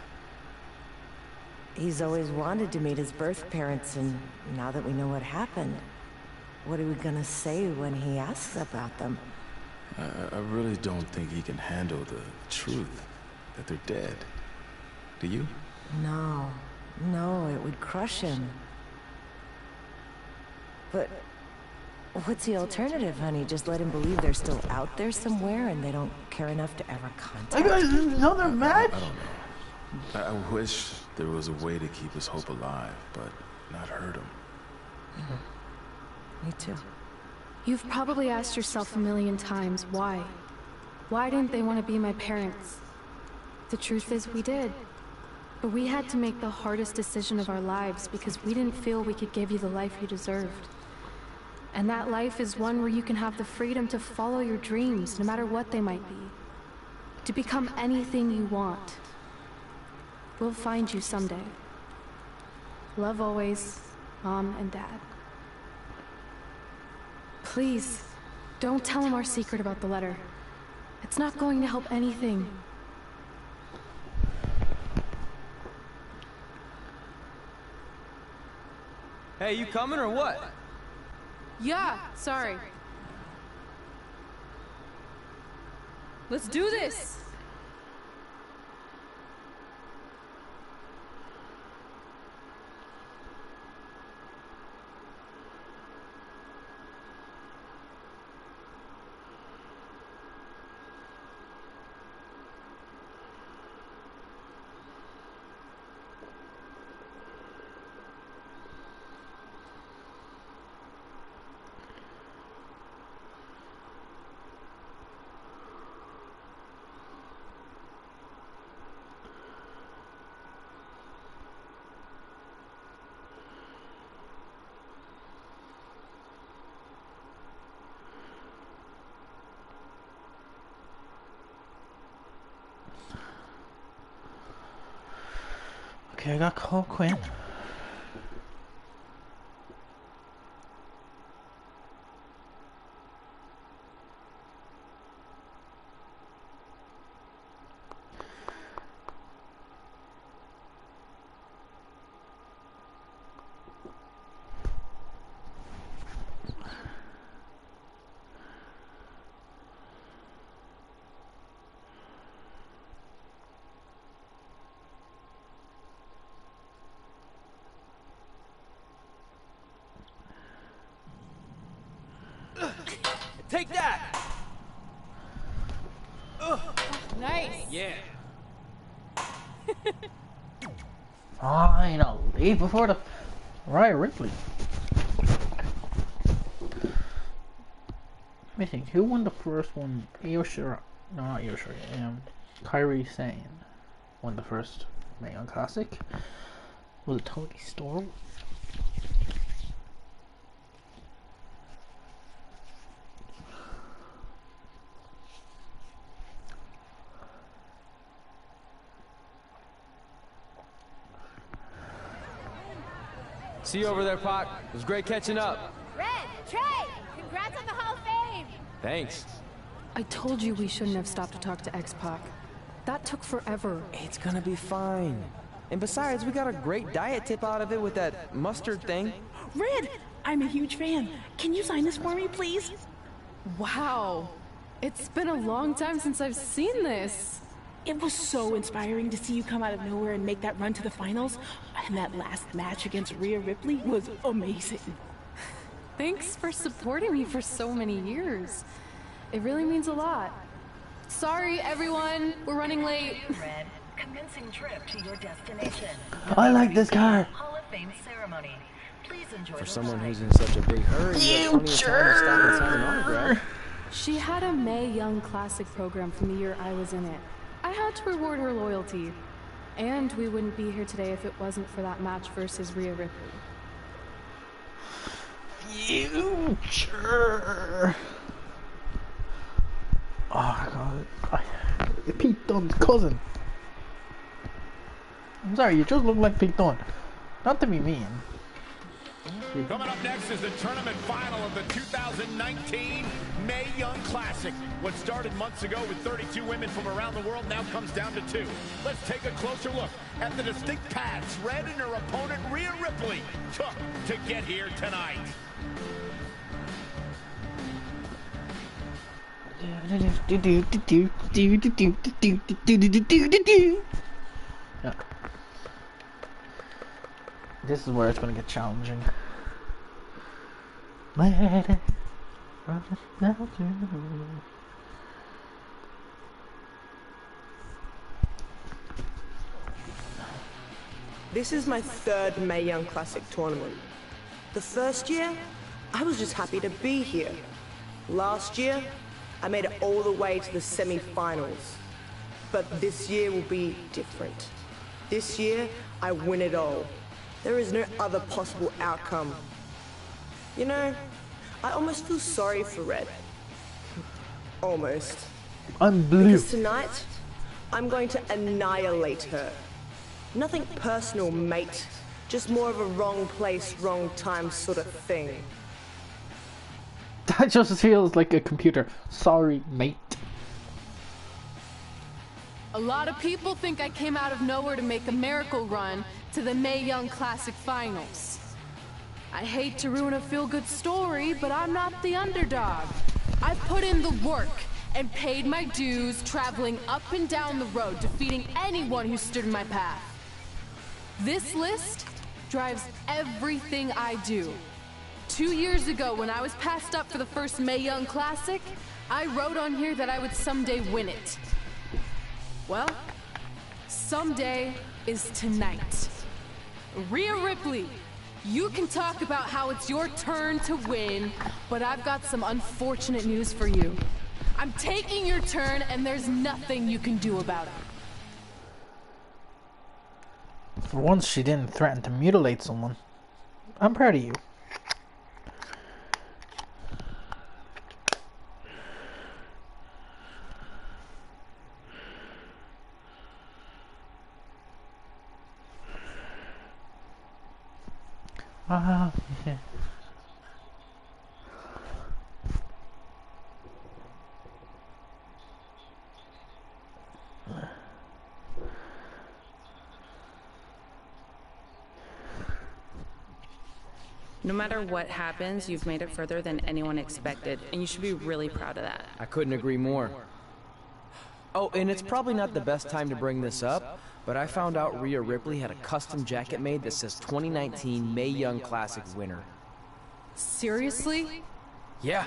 He's always wanted to meet his birth parents, and now that we know what happened, what are we gonna say when he asks about them? I really don't think he can handle the truth, that they're dead. Do you? No, it would crush him. But what's the alternative, honey? Just let him believe they're still out there somewhere and they don't care enough to ever contact him? Another match? I don't know. I wish there was a way to keep his hope alive, but not hurt him. Me too. You've probably asked yourself a million times, why? Why didn't they want to be my parents? The truth is, we did. But we had to make the hardest decision of our lives because we didn't feel we could give you the life you deserved. And that life is one where you can have the freedom to follow your dreams, no matter what they might be. To become anything you want. We'll find you someday. Love always, Mom and Dad. Please, don't tell him our secret about the letter. It's not going to help anything. Hey, you coming or what? Yeah, sorry. Let's do this! Okay, I got Cole Quinn. Take that! Nice! Yeah. Finally, before the Rhea Ripley. Let me think, who won the first one? Yoshira, no, not Yoshira. Kairi Sane won the first Mae Young Classic. Was it Tony Storm? See you over there, Pac. It was great catching up. Red, Trey, congrats on the Hall of Fame. Thanks. I told you we shouldn't have stopped to talk to X-Pac. That took forever. It's gonna be fine. And besides, we got a great diet tip out of it with that mustard thing. Red, I'm a huge fan. Can you sign this for me, please? Wow. It's been a long time since I've seen this. It was so inspiring to see you come out of nowhere and make that run to the finals. And that last match against Rhea Ripley was amazing. Thanks for supporting me for so many years. It really means a lot. Sorry, everyone. We're running late. Red, commencing trip to your destination. I like this car. Hall of Fame ceremony. Please enjoy. For someone who's in such a big hurry, you have plenty of time to stop and sign an autograph. She had a Mae Young Classic program from the year I was in it. I had to reward her loyalty. And we wouldn't be here today if it wasn't for that match versus Rhea Ripley. Future. Oh god. Pete Dunne's cousin. I'm sorry, you just look like Pete Dunne. Not to be mean. Coming up next is the tournament final of the 2019 Mae Young Classic. What started months ago with 32 women from around the world now comes down to 2. Let's take a closer look at the distinct paths Red and her opponent Rhea Ripley took to get here tonight. Yeah. This is where it's gonna get challenging. This is my 3rd Mae Young Classic tournament. The first year, I was just happy to be here. Last year, I made it all the way to the semi-finals. But this year will be different. This year, I win it all. There is no other possible outcome. You know, I almost feel sorry for Red. Almost. I'm blue. Because tonight, I'm going to annihilate her. Nothing personal, mate. Just more of a wrong place, wrong time sort of thing. That just feels like a computer. Sorry, mate. A lot of people think I came out of nowhere to make a miracle run to the Mae Young Classic Finals. I hate to ruin a feel-good story, but I'm not the underdog. I've put in the work and paid my dues, traveling up and down the road, defeating anyone who stood in my path. This list drives everything I do. 2 years ago, when I was passed up for the first Mae Young Classic, I wrote on here that I would someday win it. Well, someday is tonight. Rhea Ripley, you can talk about how it's your turn to win, but I've got some unfortunate news for you. I'm taking your turn, and there's nothing you can do about it. For once, she didn't threaten to mutilate someone. I'm proud of you. Yeah. No matter what happens, you've made it further than anyone expected, and you should be really proud of that. I couldn't agree more. Oh, and it's probably not the best time to bring this up, but I found out Rhea Ripley had a custom jacket made that says 2019 Mae Young Classic winner. Seriously? Yeah.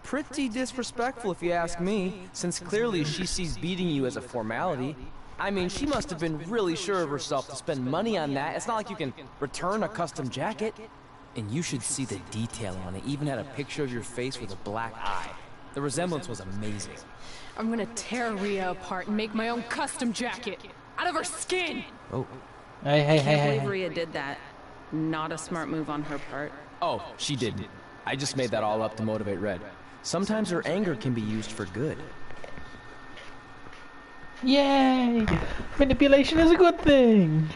Pretty disrespectful if you ask me, since clearly she sees beating you as a formality. I mean, she must have been really sure of herself to spend money on that. It's not like you can return a custom jacket. And you should see the detail on it. Even had a picture of your face with a black eye. The resemblance was amazing. I'm gonna tear Rhea apart and make my own custom jacket out of her skin. Oh. Can't believe Rhea did that. Not a smart move on her part. Oh, she didn't. I just made that all up to motivate Red. Sometimes her anger can be used for good. Yay! Manipulation is a good thing!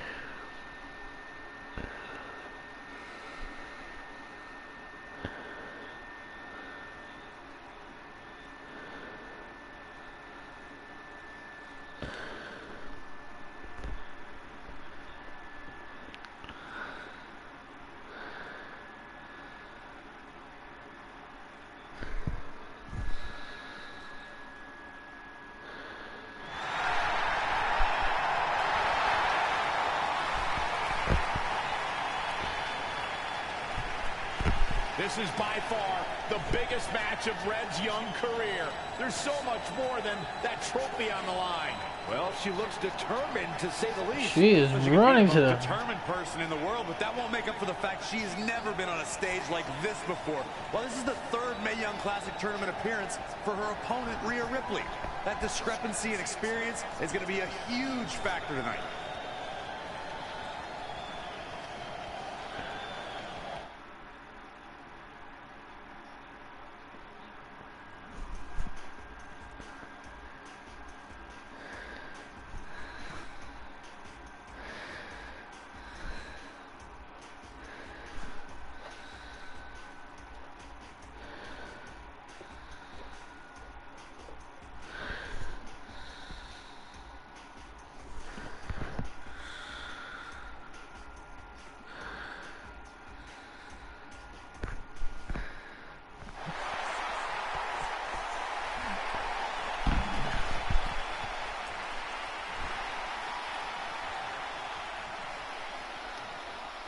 This is by far the biggest match of Red's young career. There's so much more than that trophy on the line. Well, she looks determined, to say the least. She is running to the determined person in the world, but that won't make up for the fact she has never been on a stage like this before. Well, this is the third Mae Young Classic tournament appearance for her opponent, Rhea Ripley. That discrepancy in experience is going to be a huge factor tonight.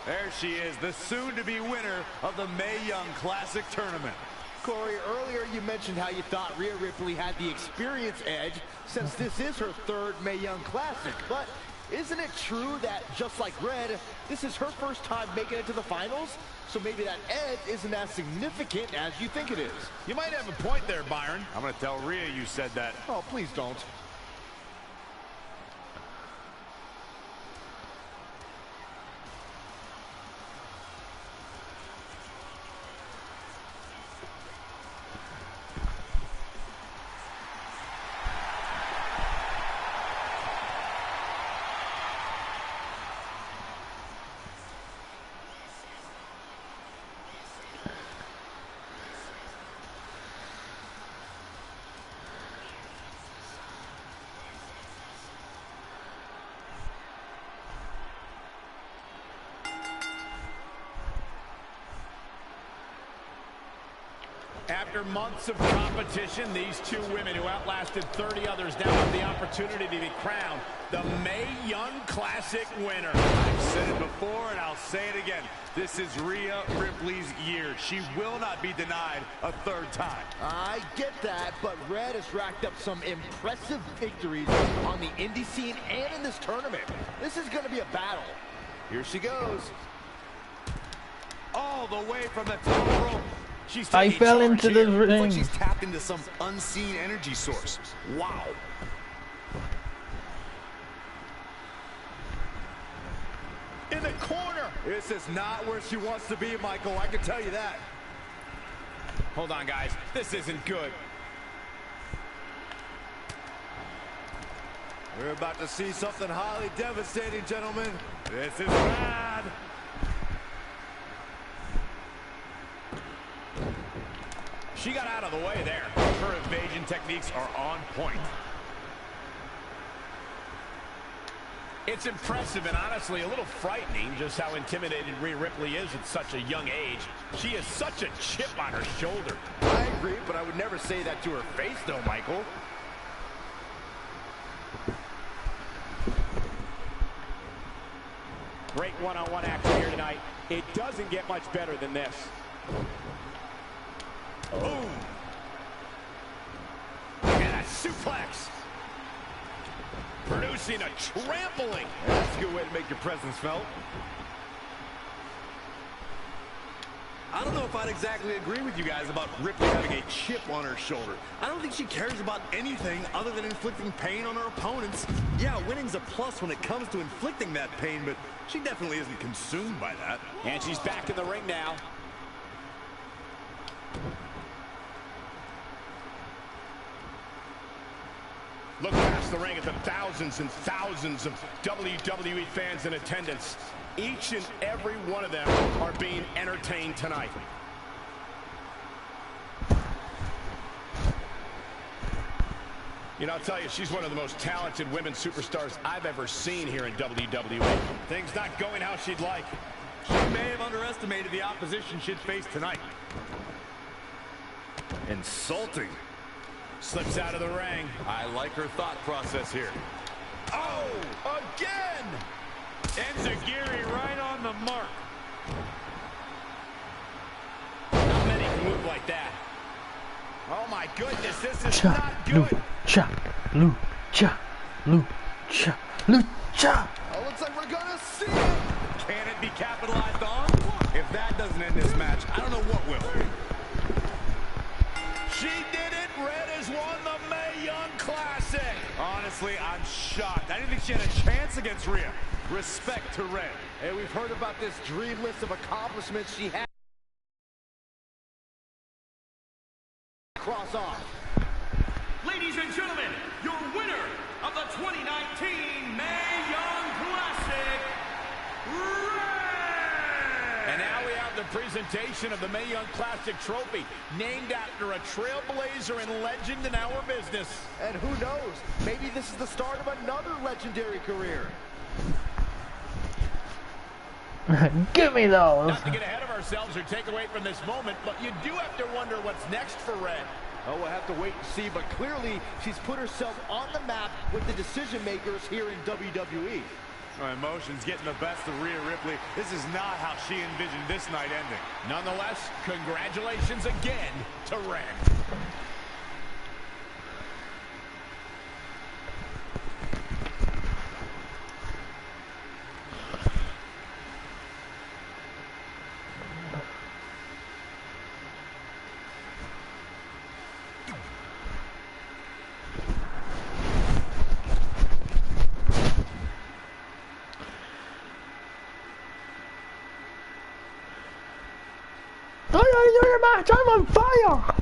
There she is, the soon-to-be winner of the Mae Young Classic tournament. Corey, earlier you mentioned how you thought Rhea Ripley had the experience edge since this is her third Mae Young Classic. But isn't it true that, just like Red, this is her first time making it to the finals? So maybe that edge isn't as significant as you think it is. You might have a point there, Byron. I'm going to tell Rhea you said that. Oh, please don't. After months of competition, these two women who outlasted 30 others now have the opportunity to be crowned the Mae Young Classic winner. I've said it before and I'll say it again. This is Rhea Ripley's year. She will not be denied a third time. I get that, but Red has racked up some impressive victories on the indie scene and in this tournament. This is going to be a battle. Here she goes. All the way from the top rope. I fell into the ring. It's like she's tapped into some unseen energy source. Wow. In the corner. This is not where she wants to be, Michael. I can tell you that. Hold on, guys. This isn't good. We're about to see something highly devastating, gentlemen. This is bad. She got out of the way there. Her evasion techniques are on point. It's impressive and honestly a little frightening just how intimidated Rhea Ripley is at such a young age. She has such a chip on her shoulder. I agree, but I would never say that to her face, though, Michael. Great one-on-one action here tonight. It doesn't get much better than this. Boom. And a suplex. Producing a trampling. That's a good way to make your presence felt. I don't know if I'd exactly agree with you guys about Ripley having a chip on her shoulder. I don't think she cares about anything other than inflicting pain on her opponents. Yeah, winning's a plus when it comes to inflicting that pain, but she definitely isn't consumed by that. And she's back in the ring now. Look past the ring at the thousands and thousands of WWE fans in attendance. Each and every one of them are being entertained tonight. You know, I'll tell you, she's one of the most talented women superstars I've ever seen here in WWE. Things not going how she'd like. She may have underestimated the opposition she'd face tonight. Insulting. Slips out of the ring. I like her thought process here. Oh, again! Enziguri right on the mark. Not many can move like that. Oh my goodness, this is not good. Lucha, lucha, lucha, lucha. Oh, looks like we're gonna see it. Can it be capitalized on? If that doesn't end this match, I don't know what will. She did it. Red has won the Mae Young Classic. Honestly, I'm shocked. I didn't think she had a chance against Rhea. Respect to Red. Hey, we've heard about this dream list of accomplishments she had. Cross off. Ladies and gentlemen, your winner of the 2019 Mae Young Classic, Red! And now we have the presentation of the Mae Young Classic trophy, named after a trailblazer and legend in our business. And who knows, maybe this is the start of another legendary career. Give me those. Not to get ahead of ourselves or take away from this moment, but you do have to wonder what's next for Red. Oh, we'll have to wait and see, but clearly she's put herself on the map with the decision makers here in WWE. Her emotions getting the best of Rhea Ripley. This is not how she envisioned this night ending. Nonetheless, congratulations again to Red. Match, I'm on fire!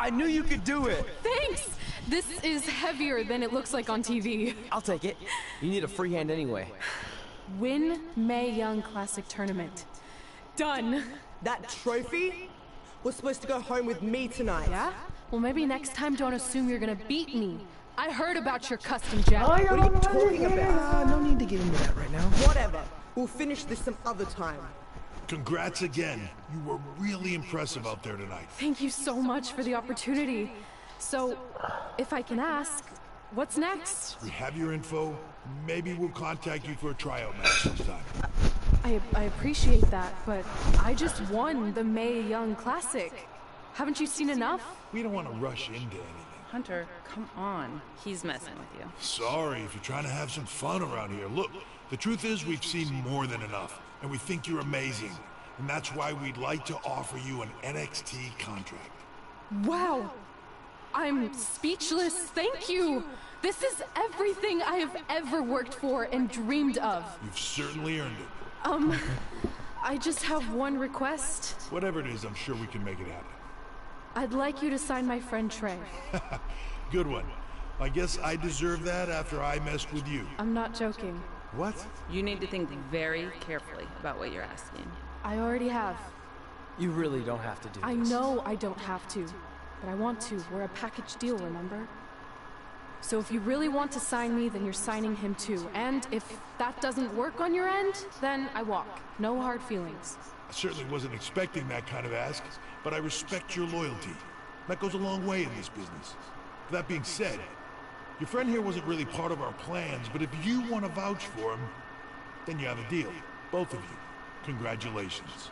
I knew you could do it. Thanks! This is heavier than it looks like on TV. I'll take it. You need a free hand anyway. Win Mae Young Classic Tournament. Done. That trophy was supposed to go home with me tonight. Yeah? Well, maybe next time don't assume you're gonna beat me. I heard about your custom jet. What are you talking about? No need to get into that right now. Whatever. We'll finish this some other time. Congrats again. You were really impressive out there tonight. Thank you so much for the opportunity. So, if I can ask, what's next? We have your info. Maybe we'll contact you for a tryout match sometime. I appreciate that, but I just won the Mae Young Classic. Haven't you seen enough? We don't want to rush into anything. Hunter, come on. He's messing with you. Sorry if you're trying to have some fun around here. Look, the truth is we've seen more than enough, and we think you're amazing. And that's why we'd like to offer you an NXT contract. Wow! I'm speechless. Thank you! This is everything I have ever worked for and dreamed of. You've certainly earned it. I just have one request. Whatever it is, I'm sure we can make it happen. I'd like you to sign my friend Trey. Good one. I guess I deserve that after I messed with you. I'm not joking. What? You need to think very carefully about what you're asking. I already have. You really don't have to do this. I know I don't have to, but I want to. We're a package deal, remember? So if you really want to sign me, then you're signing him too. And if that doesn't work on your end, then I walk. No hard feelings. I certainly wasn't expecting that kind of ask, but I respect your loyalty. That goes a long way in this business. That being said, your friend here wasn't really part of our plans, but if you want to vouch for him, then you have a deal. Both of you. Congratulations.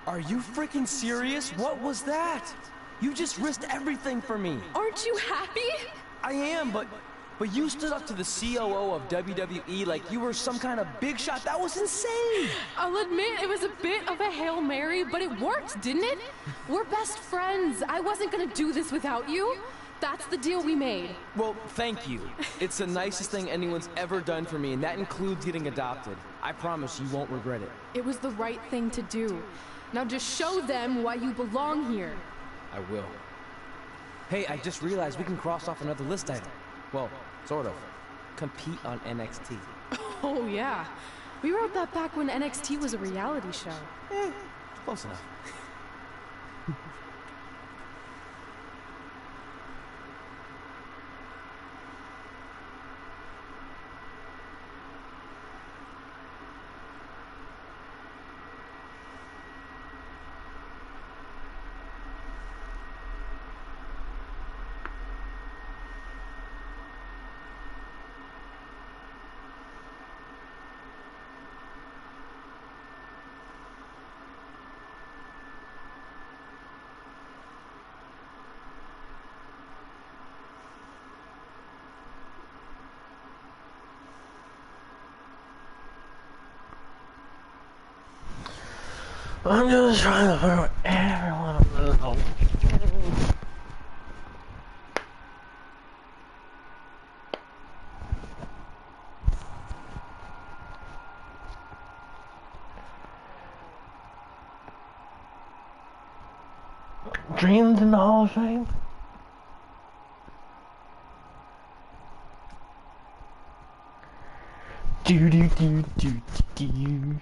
Are you freaking serious? What was that? You just risked everything for me. Aren't you happy? I am, but you stood up to the COO of WWE like you were some kind of big shot. That was insane. I'll admit it was a bit of a Hail Mary, but it worked, didn't it? We're best friends. I wasn't gonna do this without you. That's the deal we made. Well, thank you. It's the nicest thing anyone's ever done for me, and that includes getting adopted. I promise you won't regret it. It was the right thing to do. Now just show them why you belong here. I will. Hey, I just realized we can cross off another list item. Well, sort of. Compete on NXT. Oh, yeah. We wrote that back when NXT was a reality show. Close enough. I'm just trying to figure out everyone knows. Dreams in the Hall of Fame? Do do do do do do.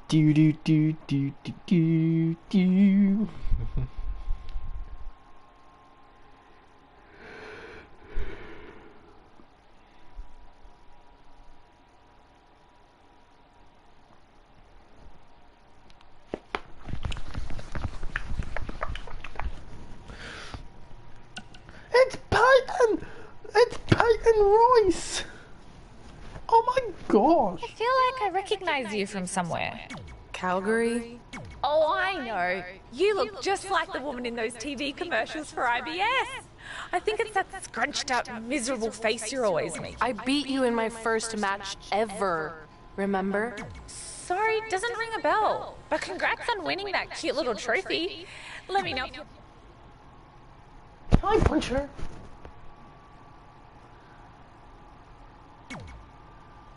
Do do do do do do do. It's Peyton! It's Peyton Royce! Oh my gosh! I feel like I recognize you from somewhere. Calgary? Oh, I know. You look just like the woman in those TV commercials for IBS. I think it's that scrunched up, miserable face you're always making. I beat you in my first match ever. Remember? Sorry, doesn't ring a bell. But congrats on winning that cute little trophy. Let me know if you... Can I punch her?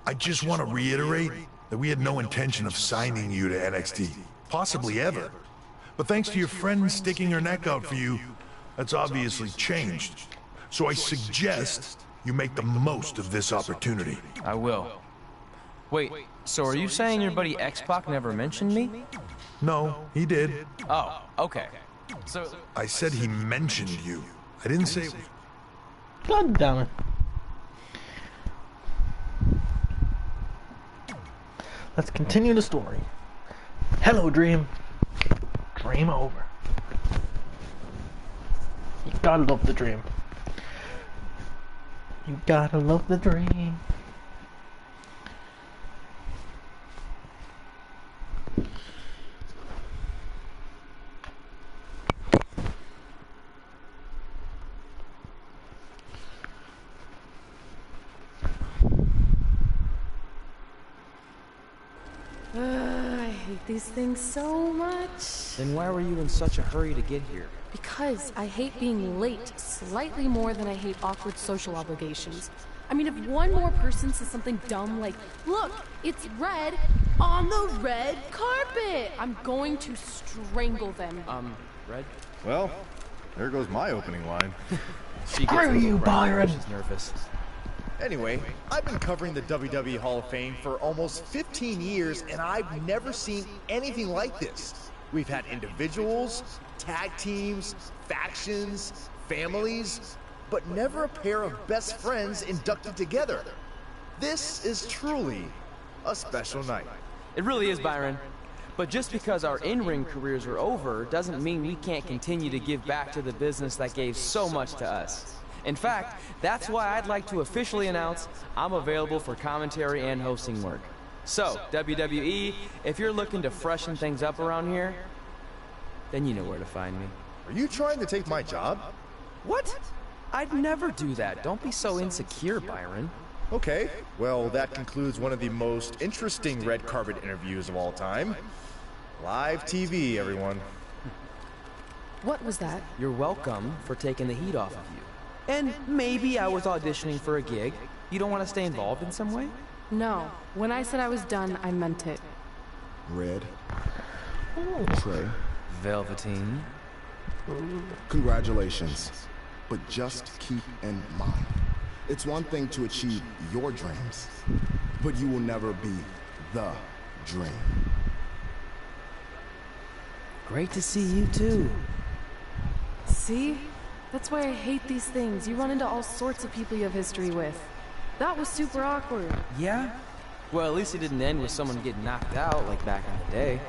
I just want to reiterate that we had no intention of signing you to NXT, possibly ever. But thanks to your friend sticking her neck out for you, that's obviously changed. So I suggest you make the most of this opportunity. I will. Wait, so are you saying your buddy X-Pac never mentioned me? No, he did. Oh, okay. So... I said he mentioned you. I didn't say... God damn it. Let's continue the story. Hello, Dream. Dream over. You gotta love the dream. You gotta love the dream. I hate these things so much. Then why were you in such a hurry to get here? Because I hate being late slightly more than I hate awkward social obligations. I mean, if one more person says something dumb like, look, it's red on the red carpet, I'm going to strangle them. Red? Well, there goes my opening line. Screw you, Byron! She's nervous. Anyway, I've been covering the WWE Hall of Fame for almost 15 years, and I've never seen anything like this. We've had individuals, tag teams, factions, families, but never a pair of best friends inducted together. This is truly a special night. It really is, Byron. But just because our in-ring careers are over doesn't mean we can't continue to give back to the business that gave so much to us. In fact, that's why I'd like to officially announce I'm available for commentary and hosting work. So, WWE, if you're looking to freshen things up around here, then you know where to find me. Are you trying to take my job? What? I'd never do that. Don't be so insecure, Byron. Okay, well, that concludes one of the most interesting red carpet interviews of all time. Live TV, everyone. What was that? You're welcome for taking the heat off of you. And maybe I was auditioning for a gig. You don't want to stay involved in some way? No. When I said I was done, I meant it. Red. Trey. Velveteen. Congratulations. But just keep in mind, it's one thing to achieve your dreams, but you will never be the dream. Great to see you too. See? That's why I hate these things. You run into all sorts of people you have history with. That was super awkward. Yeah? Well, at least it didn't end with someone getting knocked out like back in the day.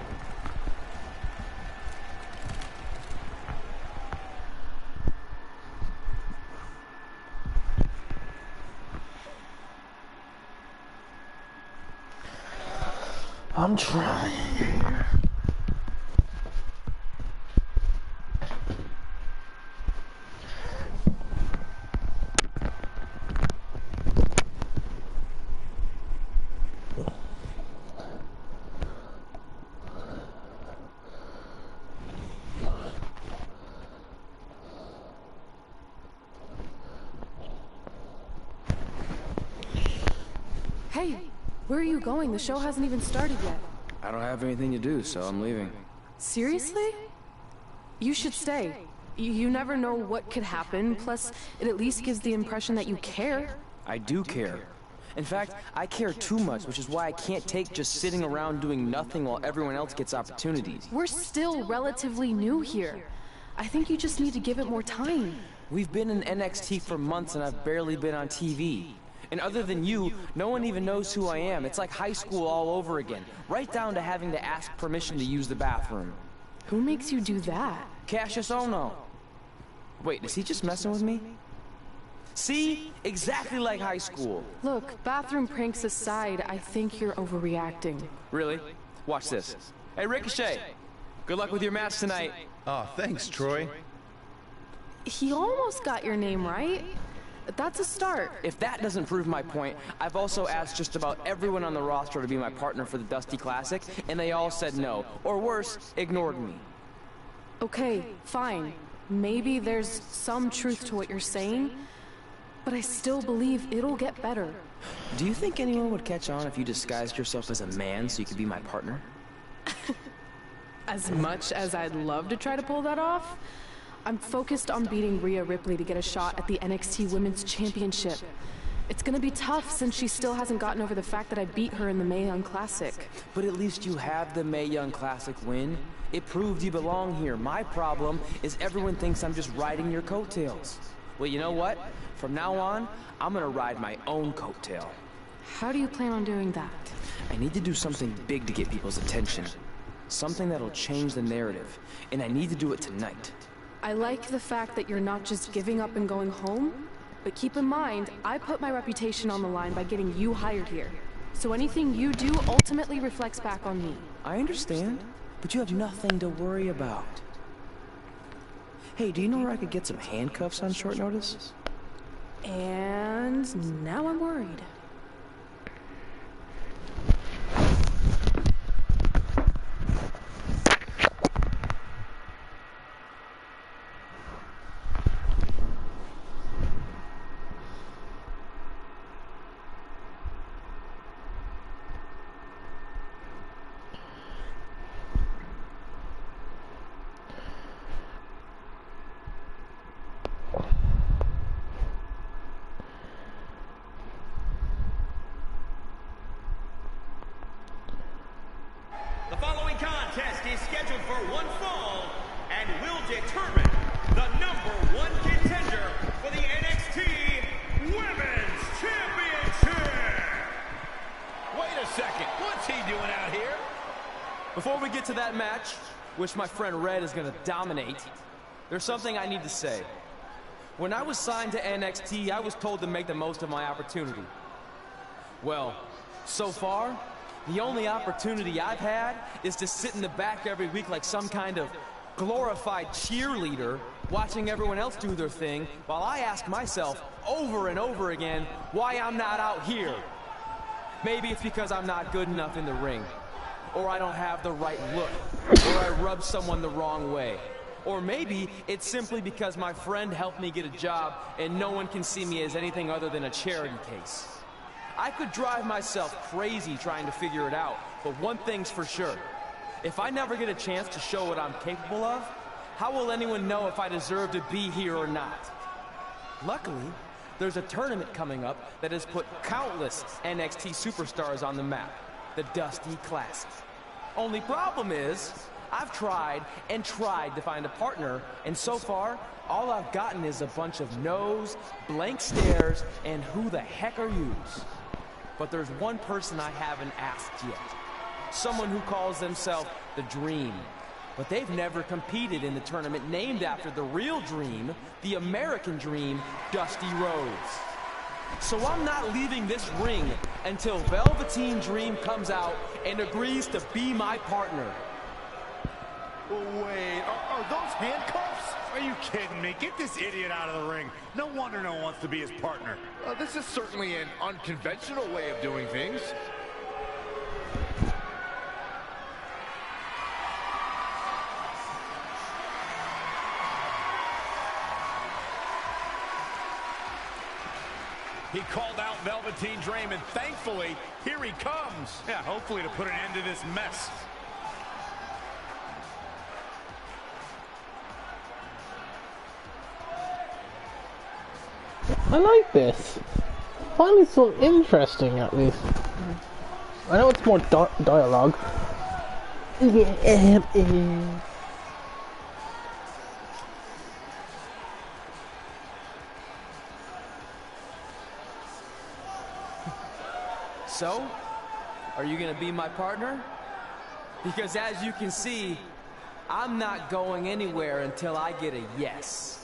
I'm trying. Hey, where are you going? The show hasn't even started yet. I don't have anything to do, so I'm leaving. Seriously? You should stay. You never know what could happen, plus it at least gives the impression that you care. I do care. In fact, I care too much, which is why I can't take just sitting around doing nothing while everyone else gets opportunities. We're still relatively new here. I think you just need to give it more time. We've been in NXT for months and I've barely been on TV. And other than you, no one even knows who I am. It's like high school all over again, right down to having to ask permission to use the bathroom. Who makes you do that? Cassius Ohno. Wait, is he just messing with me? See? Exactly like high school. Look, bathroom pranks aside, I think you're overreacting. Really? Watch this. Hey, Ricochet. Good luck with your match tonight. Oh, thanks, Troy. He almost got your name right. That's a start. If that doesn't prove my point, I've also asked just about everyone on the roster to be my partner for the Dusty Classic, and they all said no. Or worse, ignored me. Okay, fine. Maybe there's some truth to what you're saying, but I still believe it'll get better. Do you think anyone would catch on if you disguised yourself as a man so you could be my partner? As much as I'd love to try to pull that off, I'm focused on beating Rhea Ripley to get a shot at the NXT Women's Championship. It's gonna be tough since she still hasn't gotten over the fact that I beat her in the Mae Young Classic. But at least you have the Mae Young Classic win. It proved you belong here. My problem is everyone thinks I'm just riding your coattails. Well, you know what? From now on, I'm gonna ride my own coattail. How do you plan on doing that? I need to do something big to get people's attention. Something that'll change the narrative. And I need to do it tonight. I like the fact that you're not just giving up and going home, but keep in mind, I put my reputation on the line by getting you hired here. So anything you do ultimately reflects back on me. I understand, but you have nothing to worry about. Hey, do you know where I could get some handcuffs on short notice? And now I'm worried. The following contest is scheduled for one fall and will determine the #1 contender for the NXT Women's Championship. Wait a second, what's he doing out here? Before we get to that match, which my friend Red is gonna dominate, there's something I need to say. When I was signed to NXT, I was told to make the most of my opportunity. Well, so far, the only opportunity I've had is to sit in the back every week like some kind of glorified cheerleader, watching everyone else do their thing, while I ask myself over and over again why I'm not out here. Maybe it's because I'm not good enough in the ring, or I don't have the right look, or I rub someone the wrong way. Or maybe it's simply because my friend helped me get a job and no one can see me as anything other than a charity case. I could drive myself crazy trying to figure it out, but one thing's for sure. If I never get a chance to show what I'm capable of, how will anyone know if I deserve to be here or not? Luckily, there's a tournament coming up that has put countless NXT superstars on the map, the Dusty Classic. Only problem is, I've tried and tried to find a partner, and so far, all I've gotten is a bunch of no's, blank stares, and who the heck are yous? But there's one person I haven't asked yet. Someone who calls themselves the Dream. But they've never competed in the tournament named after the real Dream, the American Dream, Dusty Rhodes. So I'm not leaving this ring until Velveteen Dream comes out and agrees to be my partner. Wait, are those handcuffs? Are you kidding me? Get this idiot out of the ring. No wonder no one wants to be his partner. This is certainly an unconventional way of doing things. He called out Velveteen Dream, and thankfully, here he comes. Yeah, hopefully to put an end to this mess. I like this. Finally so interesting, at least. I know it's more dialogue. So, are you gonna be my partner? Because as you can see, I'm not going anywhere until I get a yes.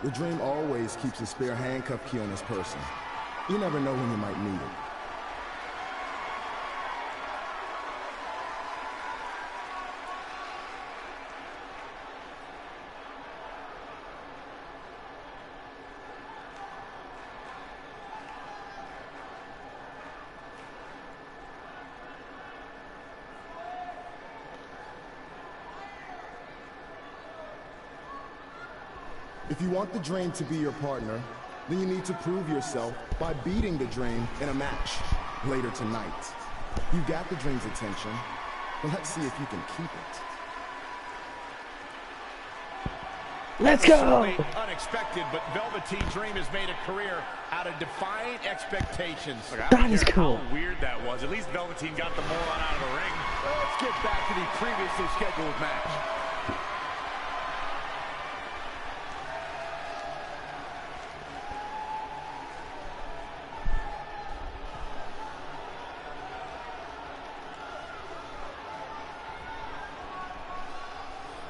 The Dream always keeps a spare handcuff key on his person. You never know when you might need it. If you want the Dream to be your partner, then you need to prove yourself by beating the Dream in a match later tonight. You got the Dream's attention, but let's see if you can keep it. Let's go! Unexpected, but Velveteen Dream has made a career out of defying expectations. Look, that is cool. How weird that was. At least Velveteen got the moron out of the ring. Let's get back to the previously scheduled match.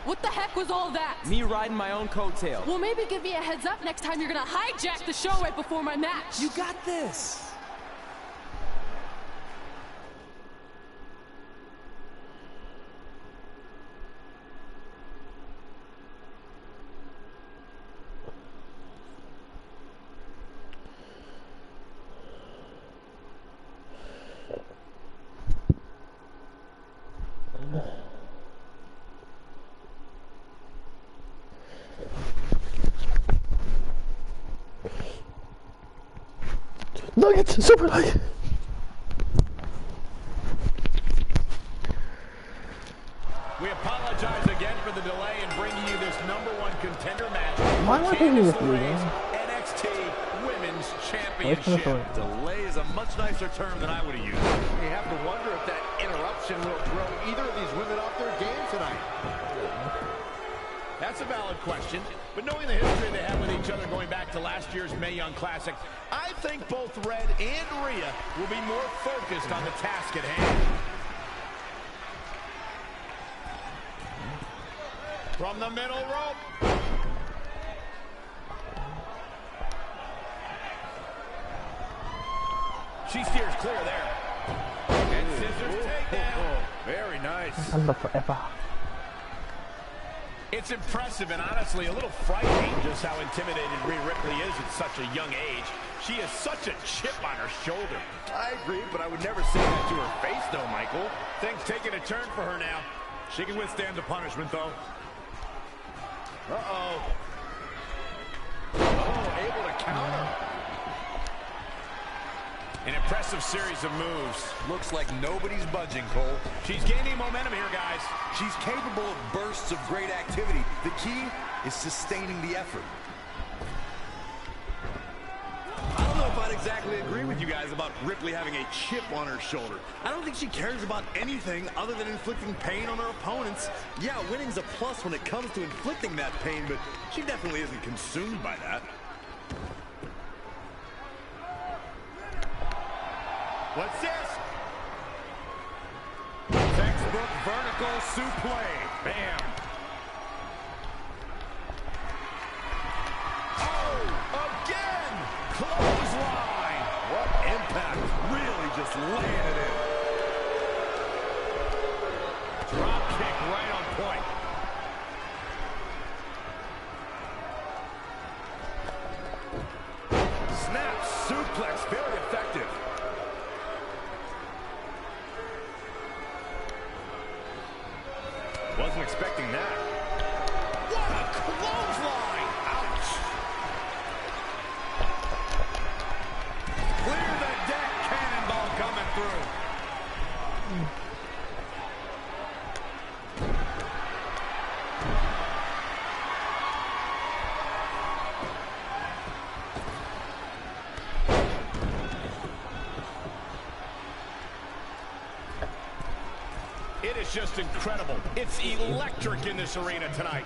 What the heck was all that? Me riding my own coattail. Well, maybe give me a heads up next time you're gonna hijack the show right before my match. You got this. Nuggets, super light. We apologize again for the delay in bringing you this #1 contender match. Why am I thinking with you, NXT Women's Championship. Delay is a much nicer term than I would have used. You have to wonder if that interruption will throw either of these women off their game tonight. That's a valid question, but knowing the history they have with each other going back to last year's Mae Young Classic, I think both Red and Rhea will be more focused on the task at hand. From the middle rope. She steers clear there. And scissors takedown. Very nice. Forever. It's impressive and honestly a little frightening just how intimidated Rhea Ripley is at such a young age. She has such a chip on her shoulder. I agree, but I would never say that to her face, though, Michael. Things taking a turn for her now. She can withstand the punishment, though. Uh-oh. Oh, able to counter. An impressive series of moves. Looks like nobody's budging, Cole. She's gaining momentum here, guys. She's capable of bursts of great activity. The key is sustaining the effort. I don't know if I'd exactly agree with you guys about Ripley having a chip on her shoulder. I don't think she cares about anything other than inflicting pain on her opponents. Yeah, winning's a plus when it comes to inflicting that pain, but she definitely isn't consumed by that. What's this? Textbook vertical suplex. Bam. Oh, again. Clothesline. What impact. Really just laying it in. Drop kick right on point. Snap suplex. Very effective. Wasn't expecting that. What a clothesline! Ouch! Clear the deck, cannonball coming through. It is just incredible. It's electric in this arena tonight.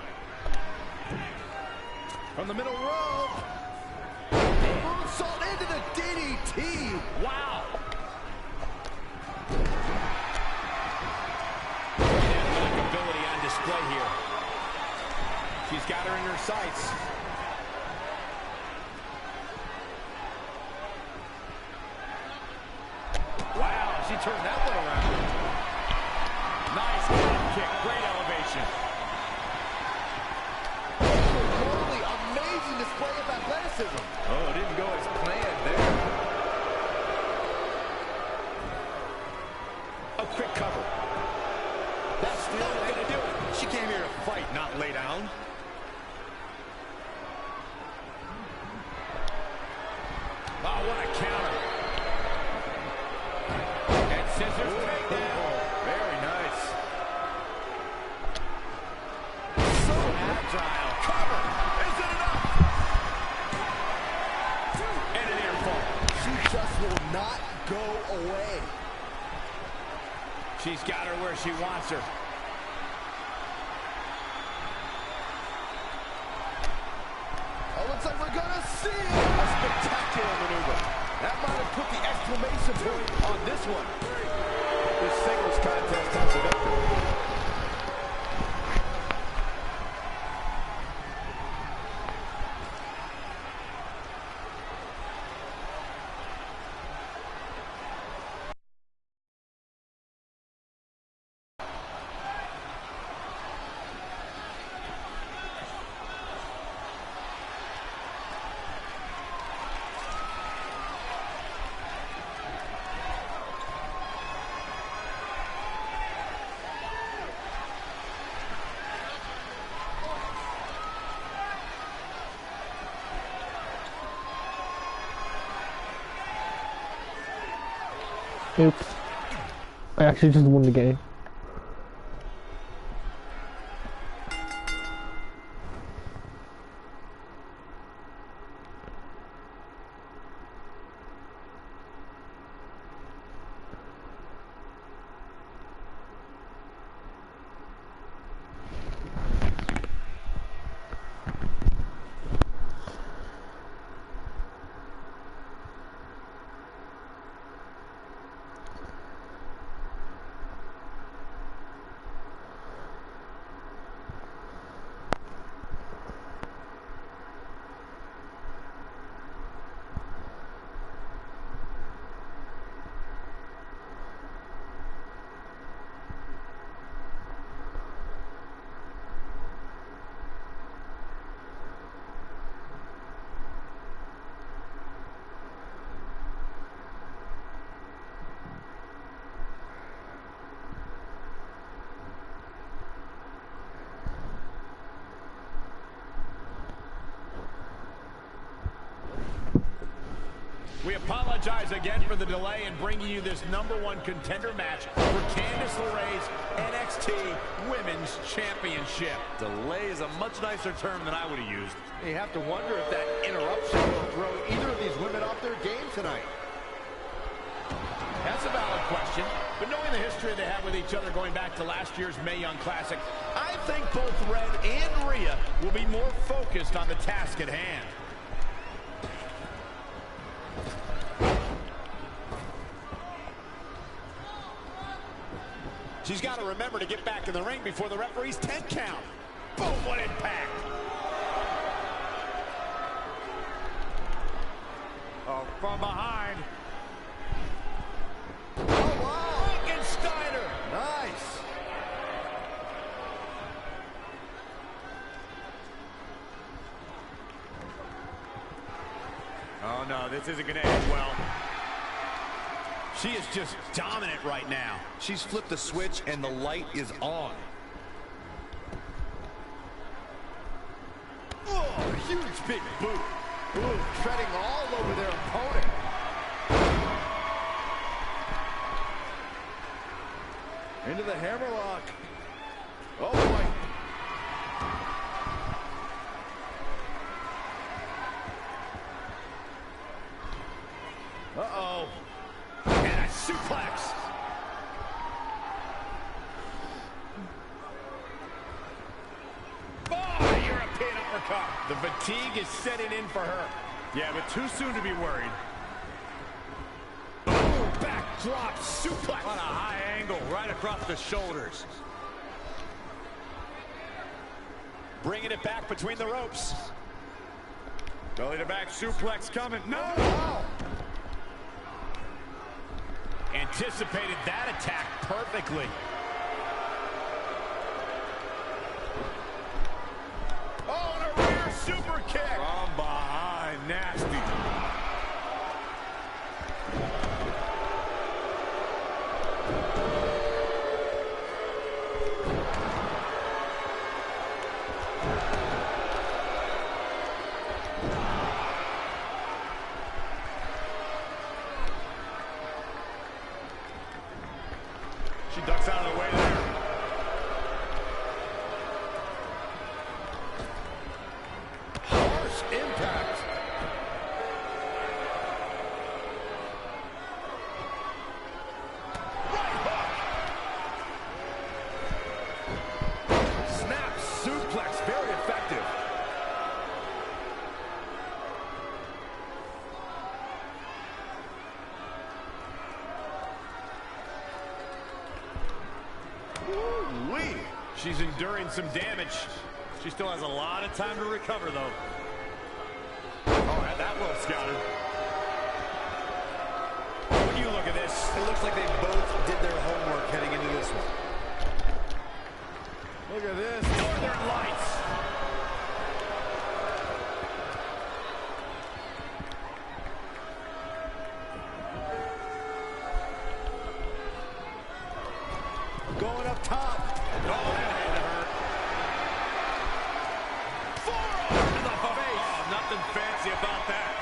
From the middle rope. Moonsault into the DDT. Wow. Athletic ability on display here. She's got her in her sights. Wow, she turned that one around. Nice kick, great elevation. Holy, amazing display of athleticism. Oh, it didn't go as planned there. A quick cover. That's not going to do it. She came here to fight, not lay down. fragile. Cover. Is it enough? And an air fall. She just will not go away. She's got her where she wants her. Oh, looks like we're gonna see a spectacular maneuver. That might have put the exclamation point on this one. This singles contest has a victor. Oops. I actually just won the game. We apologize again for the delay in bringing you this #1 contender match for Candice LeRae's NXT Women's Championship. Delay is a much nicer term than I would have used. You have to wonder if that interruption will throw either of these women off their game tonight. That's a valid question, but knowing the history they have with each other going back to last year's Mae Young Classic, I think both Red and Rhea will be more focused on the task at hand. She's got to remember to get back in the ring before the referee's 10 count. Boom, what impact. Oh, from behind. Oh, wow. Frankensteiner. Nice. Oh, no, this isn't going to end well. She is just dominant right now. She's flipped the switch, and the light is on. Oh, huge big boot. Ooh, treading all over their opponent. Into the hammerlock. Oh, boy. Uh-oh. And a suplex. Oh, European uppercut. The fatigue is setting in for her. Yeah, but too soon to be worried. Oh, backdrop suplex. On a high angle, right across the shoulders. Bringing it back between the ropes. Belly to back suplex coming. No! Wow. Anticipated that attack perfectly. Oh, and a rear super kick. From behind, nasty. She ducks out of the way there. enduring some damage. She still has a lot of time to recover, though. Oh, had that well scouted. When you look at this, it looks like they both did their homework heading into this one. Look at this. Northern Lights. Going up top. Oh, that had to hurt. Forearm to the face. Oh, nothing fancy about that.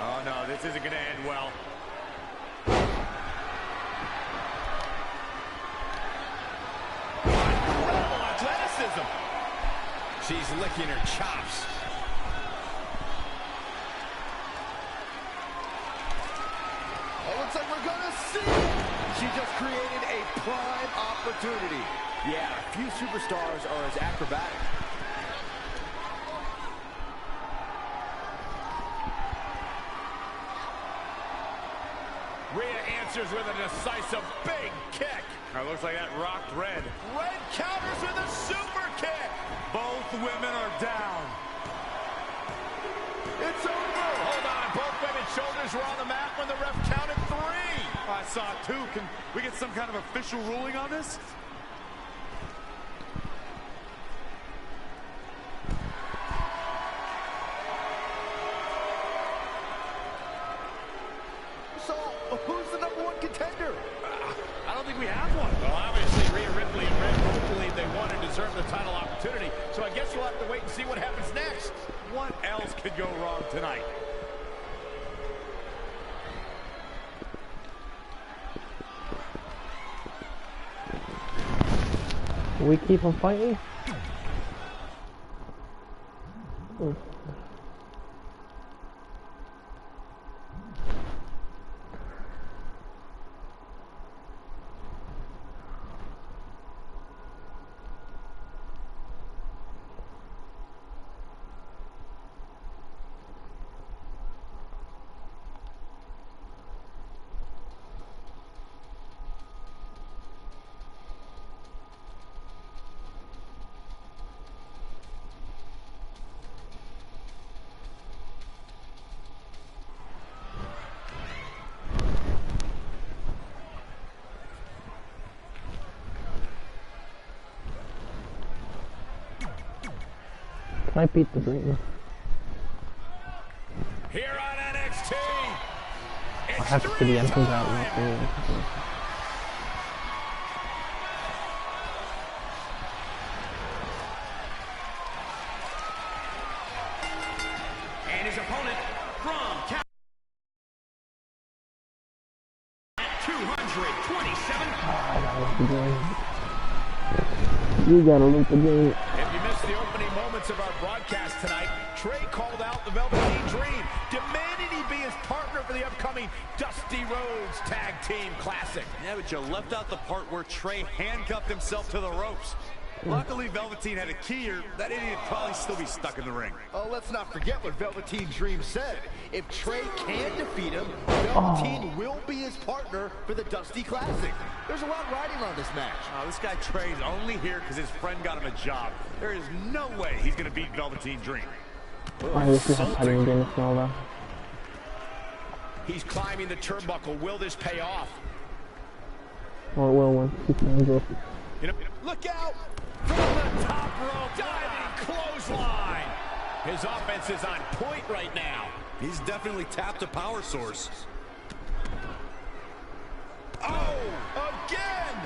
Oh, no, this isn't going to end well. Incredible athleticism. She's licking her chops. It looks like we're gonna see it. She just created a prime opportunity. Yeah, few superstars are as acrobatic. Rhea answers with a decisive big kick. Looks like that rocked Red. Red counters with a super kick. Both women are down. It's over. Hold on. Both women's shoulders were on the mat when the ref counted 3. I saw it too. Can we get some kind of official ruling on this? So, who's the #1 contender? I don't think we have one. Well, obviously, Rhea Ripley and Red both believe they want and deserve the title opportunity. So I guess we'll have to wait and see what happens next. What else could go wrong tonight? We keep on fighting. Ooh. I beat the Dream. Here on NXT, I have to see the entrance out. And his opponent from 227. You gotta loop the game. If you missed the opening moments of our broadcast tonight, Trey called out the Velveteen Dream, demanding he be his partner for the upcoming Dusty Rhodes Tag Team Classic. Yeah, but you left out the part where Trey handcuffed himself to the ropes. Luckily, Velveteen had a key, or that idiot would probably still be stuck in the ring. Oh, let's not forget what Velveteen Dream said. If Trey can defeat him, Velveteen will be his partner for the Dusty Classic. There's a lot riding on this match. This guy Trey's only here because his friend got him a job. There is no way he's going to beat Velveteen Dream. He's climbing the turnbuckle. Will this pay off? Or it will once he climbs up. You know, look out! From the top rope, diving clothesline. His offense is on point right now. He's definitely tapped a power source. Oh, again!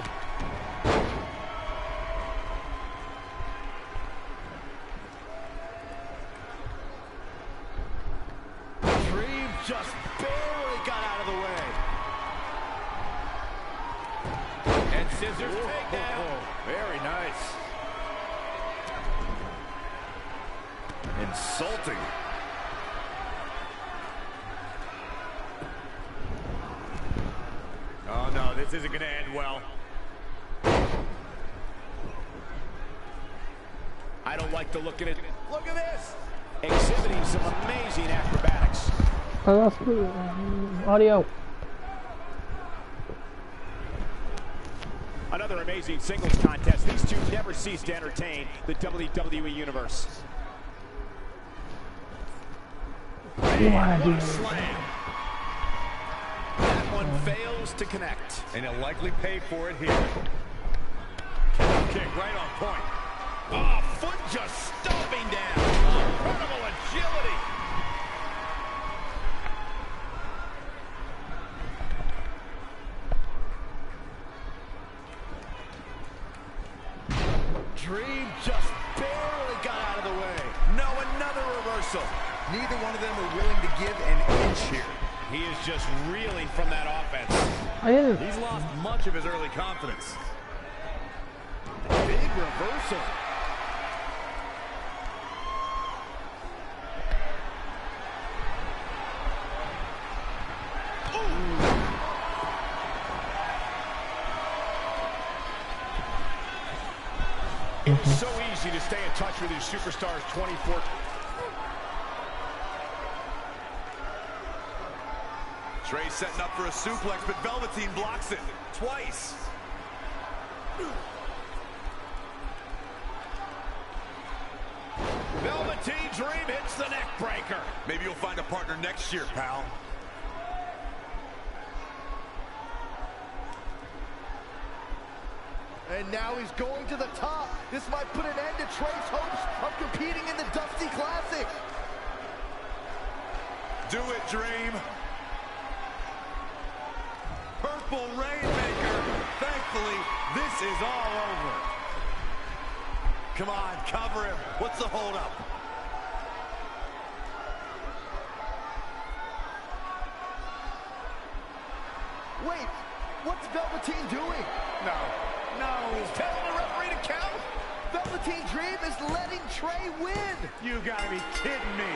Dream just barely got out of the way. And scissors takedown. Very nice. Insulting. Oh no, this isn't going to end well. I don't like the look at it. Look at this! Exhibiting some amazing acrobatics. I lost audio. amazing singles contest. These two never cease to entertain the WWE Universe. And what a slam. That one fails to connect. And he'll likely pay for it here. Kick right on point. Oh, foot just stomping down. Incredible agility. Dream just barely got out of the way. No, another reversal. Neither one of them are willing to give an inch here. He is just reeling from that offense. He's lost much of his early confidence. Big reversal. It's so easy to stay in touch with these superstars 24. Trey setting up for a suplex, but Velveteen blocks it twice. Velveteen Dream hits the neck breaker. Maybe you'll find a partner next year, pal. And now he's going to the top. This might put an end to Trey's hopes of competing in the Dusty Classic. Do it, Dream. Purple Rainmaker. Thankfully, this is all over. Come on, cover him. What's the holdup? Wait, what's Velveteen doing? No, he's telling the referee to count. Velveteen Dream is letting Trey win. You gotta be kidding me.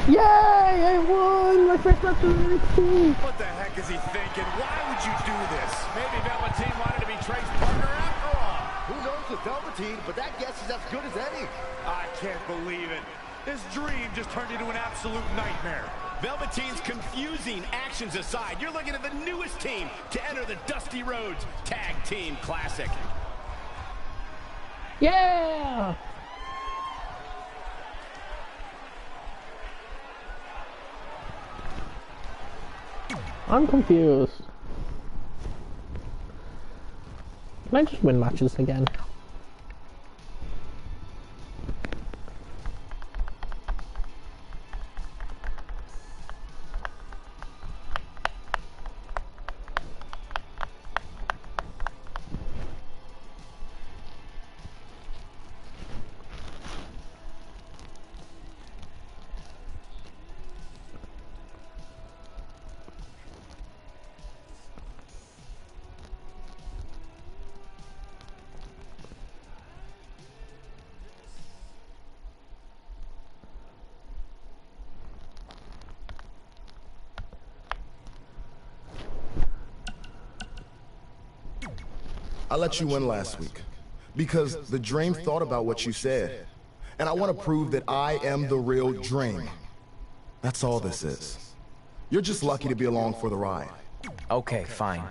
Yay! I won my first match of NXT. What the heck is he thinking? Why would you do this? Maybe Velveteen wanted to be Trey's partner after all. Who knows with Velveteen, but that guess is as good as any. I can't believe it. This Dream just turned into an absolute nightmare. Velveteen's confusing actions aside, you're looking at the newest team to enter the Dusty Rhodes Tag Team Classic. Yeah! I'm confused. Can I just win matches again? I let you win last week because the Dream thought about what you said. And I want to prove that I am the real Dream. That's all this is. You're just lucky to be along for the ride. Okay, fine.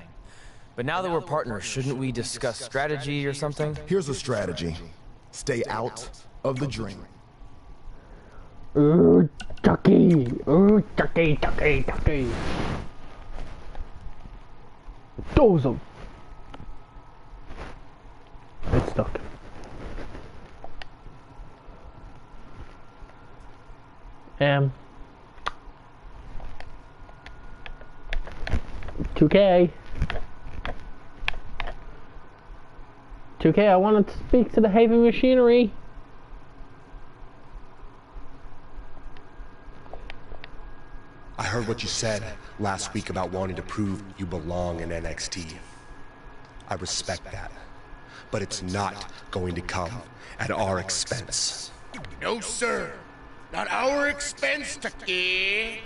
But now that we're partners, shouldn't we discuss strategy or something? Here's a strategy. Stay out of the Dream. Ooh, Ducky! Ooh, Ducky, Ducky, Ducky! Dozo! It's stuck. Um. 2K. 2K, I wanted to speak to the heavy machinery. I heard what you said last week about wanting to prove you belong in NXT. I respect that. But it's not going to come at our expense. No, sir. Not our expense, Ducky.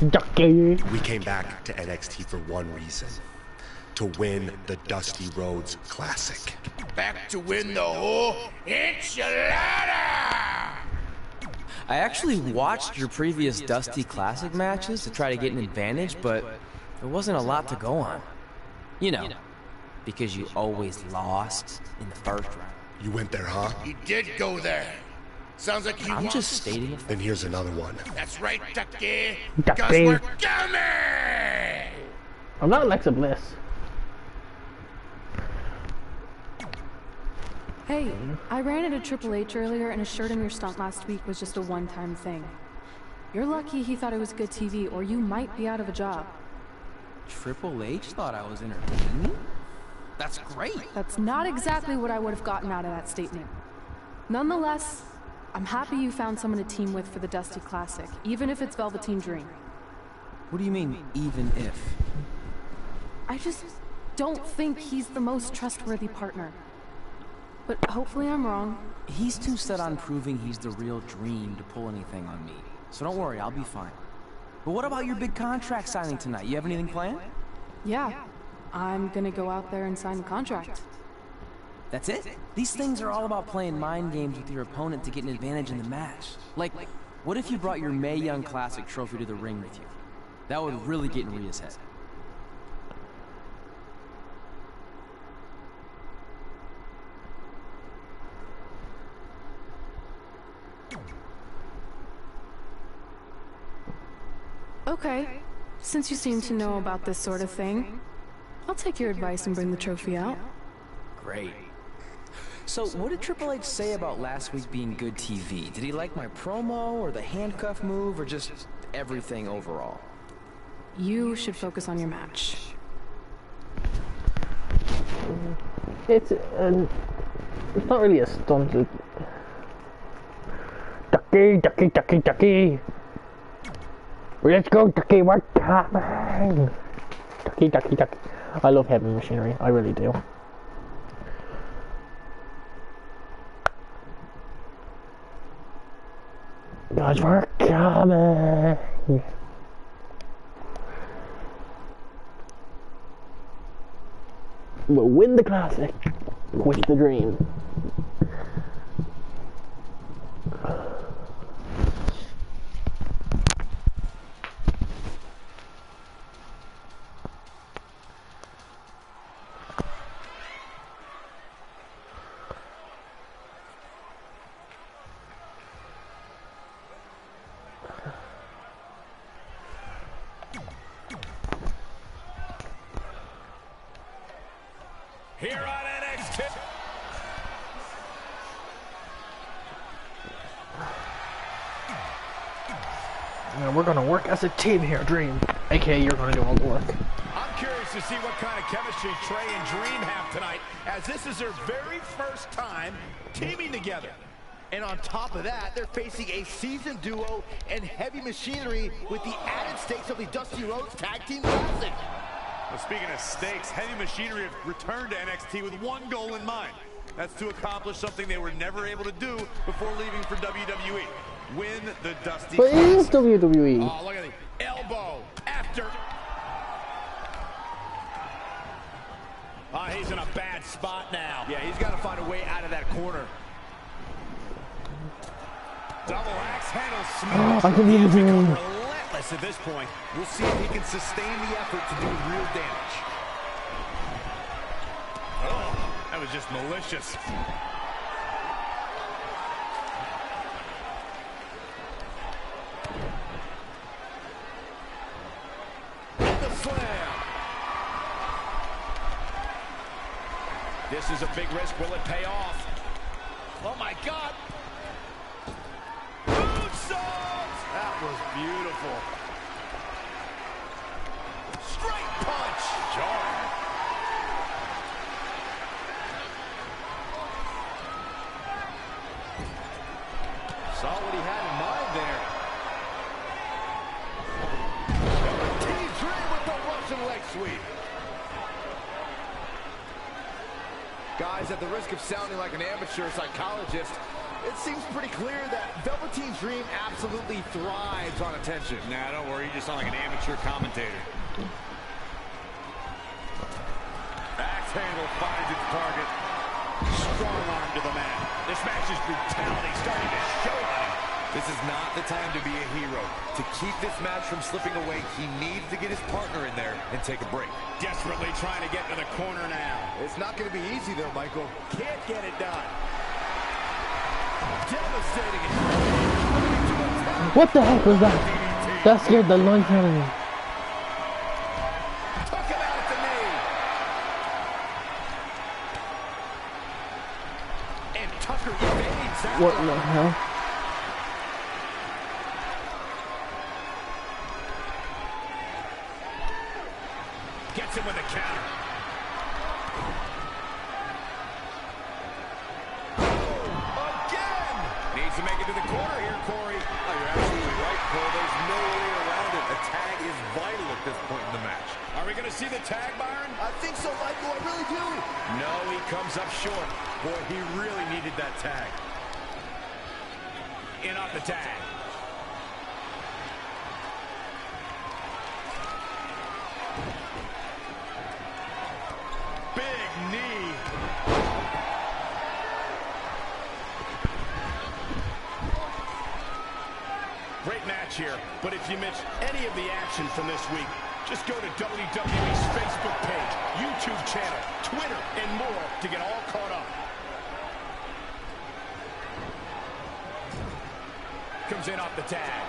Ducky. We came back to NXT for one reason. To win the Dusty Rhodes Classic. Back to win the whole enchilada! I actually watched your previous Dusty Classic matches to try to get an advantage, but there wasn't a lot to go on. You know, Because you always lost in the first round. You went there, huh? He did go there. Sounds like he I'm wants just stating it. Then here's another one. That's right, Ducky. Ducky. Because we're coming! I'm not Alexa Bliss. Hey, I ran into Triple H earlier and assured him your stunt last week was just a one-time thing. You're lucky he thought it was good TV, or you might be out of a job. Triple H thought I was entertaining? That's great. That's not exactly what I would have gotten out of that statement. Nonetheless, I'm happy you found someone to team with for the Dusty Classic, even if it's Velveteen Dream. What do you mean, even if? I just don't think he's the most trustworthy partner. But hopefully I'm wrong. He's too set on proving he's the real Dream to pull anything on me. So don't worry, I'll be fine. But what about your big contract signing tonight? You have anything planned? Yeah, I'm gonna go out there and sign the contract. That's it? These things are all about playing mind games with your opponent to get an advantage in the match. Like, what if you brought your Mae Young Classic trophy to the ring with you? That would really get in Rhea's head. Okay, since you seem to know about this sort of thing, I'll take your advice and bring the trophy out. Great. So, what did Triple H say about last week being good TV? Did he like my promo, or the handcuff move, or just everything overall? You should focus on your match. It's not really a stunt. Ducky, Ducky, Ducky, Ducky. Let's go, Ducky, we're coming! Ducky, Ducky, Ducky. I love heavy machinery, I really do. Guys, we're coming! We'll win the classic with the Dream. Here on NXT. Yeah, we're gonna work as a team here, Dream. AKA, you're gonna do all the work. I'm curious to see what kind of chemistry Trey and Dream have tonight, as this is their very first time teaming together. And on top of that, they're facing a seasoned duo and heavy machinery with the added stakes of the Dusty Rhodes Tag Team Classic. Well, speaking of stakes, Heavy Machinery have returned to NXT with one goal in mind. That's to accomplish something they were never able to do before leaving for WWE. Win the Dusty But it is Classic. WWE. Oh, look at the elbow after. Oh, he's in a bad spot now. Yeah, he's got to find a way out of that corner. Double axe handle smash. I can be the Dream. Relentless at this point. We'll see if he can sustain the effort to do real damage. Oh, that was just malicious. The slam. This is a big risk. Will it pay off? Oh, my God. That was beautiful. Straight punch. Jarring. Saw what he had in mind there. T-Dream with the Russian leg sweep. Guys, at the risk of sounding like an amateur psychologist, it seems pretty clear that Velveteen Dream absolutely thrives on attention. Nah, don't worry. You just sound like an amateur commentator. Axe handle finds its target. Strong arm to the mat. This match's brutality starting to show on him. This is not the time to be a hero. To keep this match from slipping away, he needs to get his partner in there and take a break. Desperately trying to get to the corner now. It's not going to be easy, though, Michael. Can't get it done. Devastating. What the heck was that? That scared the life out of me. Took him out at the knee. And Tucker evades that. What the hell? Gets him with a counter. Again! Needs to make it to the corner here, Corey. Oh, you're absolutely right, Cole. There's no way around it. A tag is vital at this point in the match. Are we going to see the tag, Byron? I think so, Michael. I really do. No, he comes up short. Boy, he really needed that tag. In off the tag. Big knee. Great match here, but if you missed any of the action from this week, just go to WWE's Facebook page, YouTube channel, Twitter, and more to get all caught up. Comes in off the tag.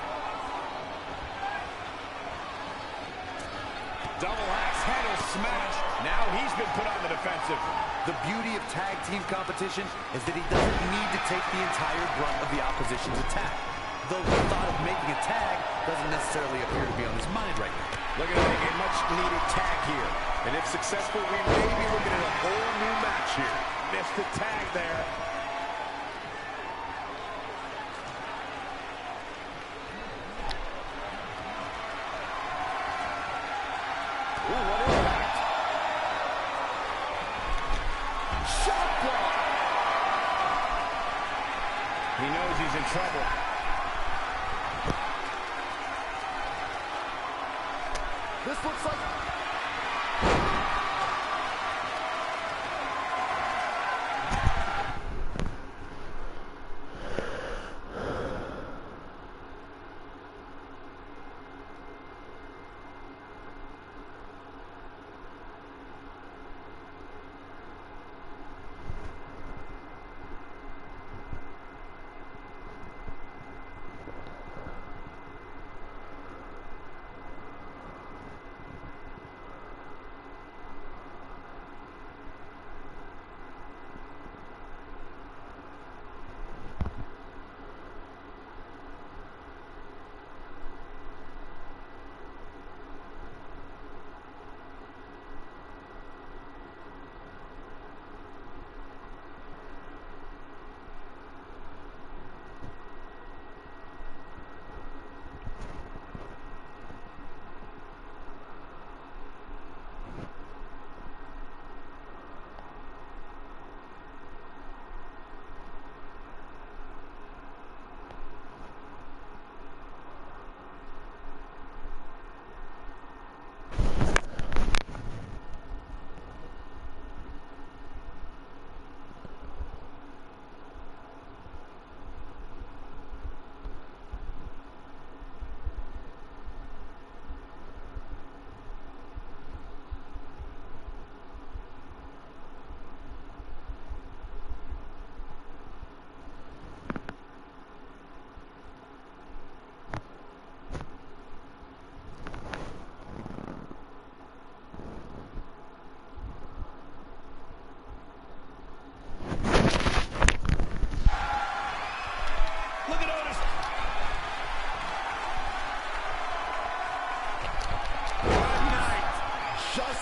Double axe handle smash. Now he's been put on the defensive. The beauty of tag team competition is that he doesn't need to take the entire brunt of the opposition's attack. Though the thought of making a tag doesn't necessarily appear to be on his mind right now. Looking to make a much-needed tag here. And if successful, we may be looking at a whole new match here. Missed the tag there. Ooh, what impact. Shot block. He knows he's in trouble. This looks like...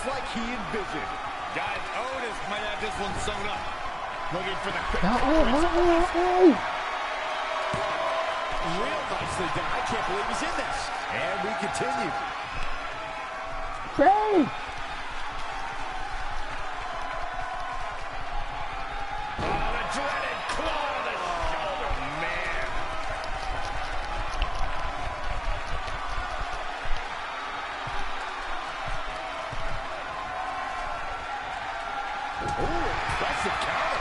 like he envisioned. Guys, Otis might have this one sewn up. Looking for the quick. Real nicely done. I can't believe he's in this. And we continue. Pray. Oh, the dreaded claw to the shoulder. Man. Oh, impressive counter.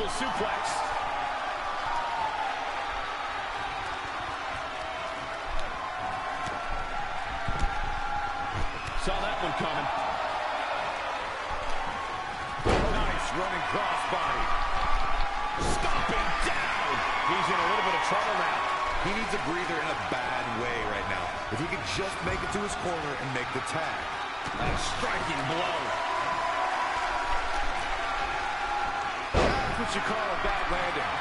Reversal suplex. Saw that one coming. Nice running crossbody. Stomping down. He's in a little bit of trouble now. He needs a breather in a bad way right now. If he could just make it to his corner and make the tag. A striking blow. That's what you call a bad landing.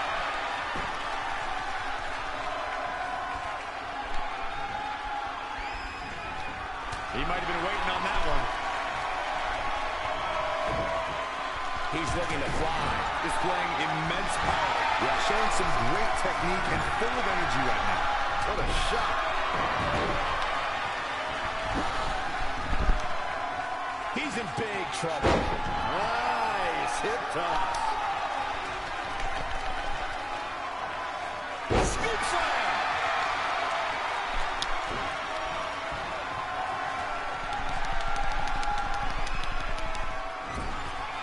He might have been waiting on that one. He's looking to fly, displaying immense power. Yeah, showing some great technique and full of energy right now. What a shot. He's in big trouble. Nice hip toss. Scoop slam.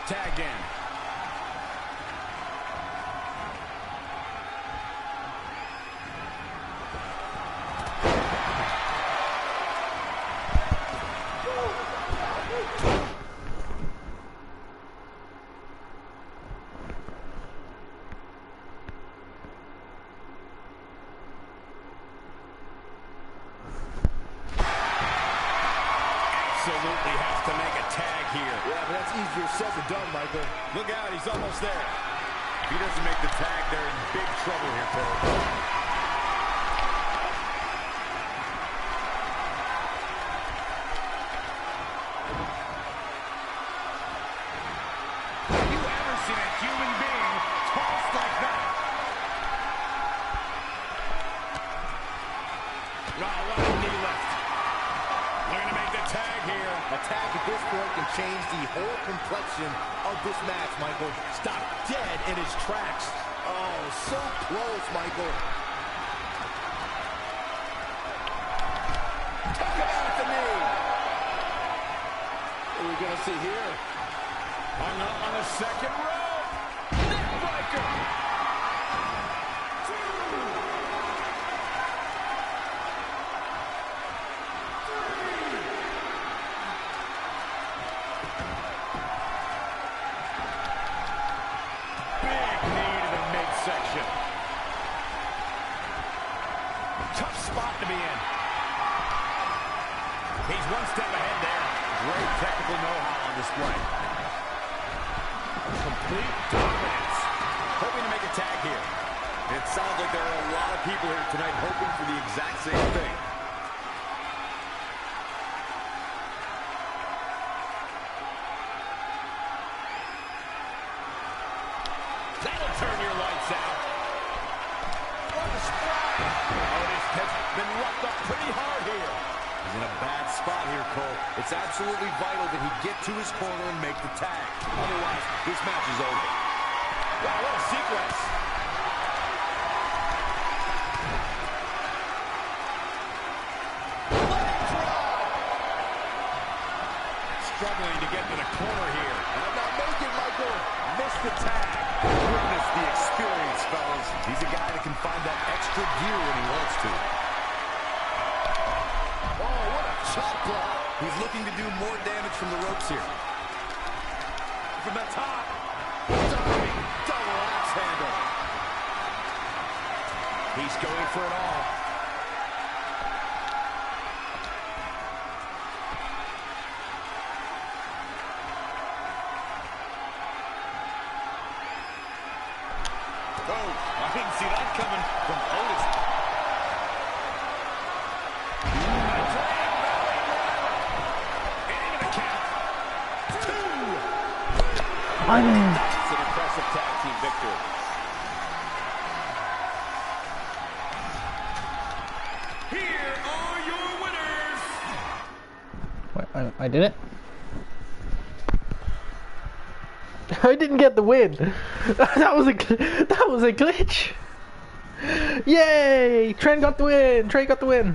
Tagged in. Absolutely has to make a tag here. Yeah, but that's easier said than done, Michael. Look out, he's almost there. If he doesn't make the tag, they're in big trouble here, Cole. Have you ever seen a human being tossed like that? Oh, what a knee lift. Looking to make the tag here. A tag at this point can change the whole complexion of this match, Michael. Stop dead in his tracks. Oh, so close, Michael. Talk about the knee. What are we going to see here? Hung up on the second rope. Neckbreaker. Section. Tough spot to be in. He's one step ahead there. Great technical know-how on display. Complete dominance. Hoping to make a tag here. It sounds like there are a lot of people here tonight hoping for the exact same thing. That'll turn your lights out. What a splash. Otis has been roughed up pretty hard here. He's in a bad spot here, Cole. It's absolutely vital that he get to his corner and make the tag. Otherwise, this match is over. Wow, what a sequence. Struggling to get to the corner here. I'm not making, Michael. Missed the tag. Witness the experience, fellas. He's a guy that can find that extra gear when he wants to. Oh, what a chop block. He's looking to do more damage from the ropes here. From the top. Diving double axe handle. He's going for it all. Oh, I didn't see that coming from Otis. Into the count. 2. That's an impressive tag team victory. Here are your winners. Wait, I did it? I didn't get the win. That was a glitch. Yay! Trent got the win. Trey got the win.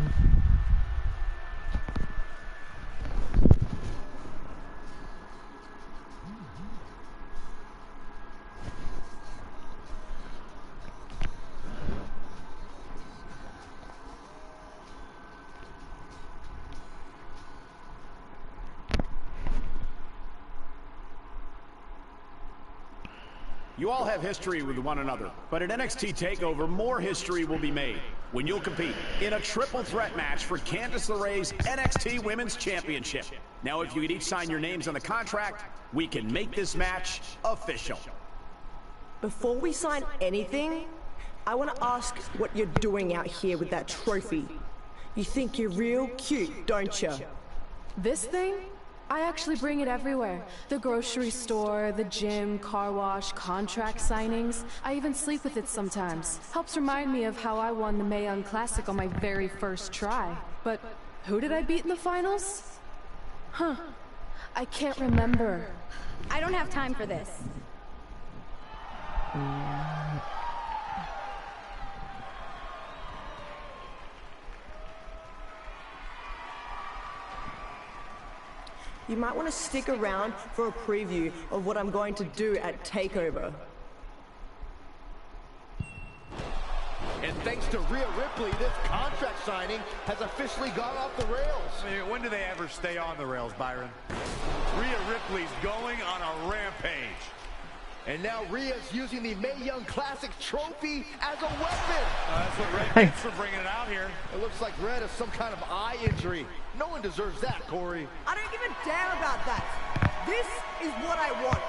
You all have history with one another, but at NXT TakeOver, more history will be made when you'll compete in a triple threat match for Candice LeRae's NXT Women's Championship. Now, if you could each sign your names on the contract, we can make this match official. Before we sign anything, I want to ask what you're doing out here with that trophy. You think you're real cute, don't you? This thing? I actually bring it everywhere. The grocery store, the gym, car wash, contract signings. I even sleep with it sometimes. Helps remind me of how I won the Mae Young Classic on my very first try. But who did I beat in the finals? Huh. I can't remember. I don't have time for this. You might want to stick around for a preview of what I'm going to do at TakeOver. And thanks to Rhea Ripley, this contract signing has officially gone off the rails. I mean, when do they ever stay on the rails, Byron? Rhea Ripley's going on a rampage. And now Rhea's using the Mae Young Classic trophy as a weapon. That's what Red gets for bringing it out here. It looks like Red has some kind of eye injury. No one deserves that, Corey. I don't give a damn about that. This is what I want.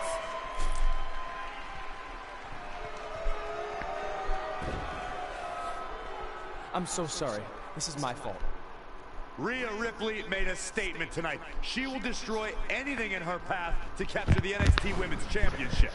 I'm so sorry. This is my fault. Rhea Ripley made a statement tonight. She will destroy anything in her path to capture the NXT Women's Championship.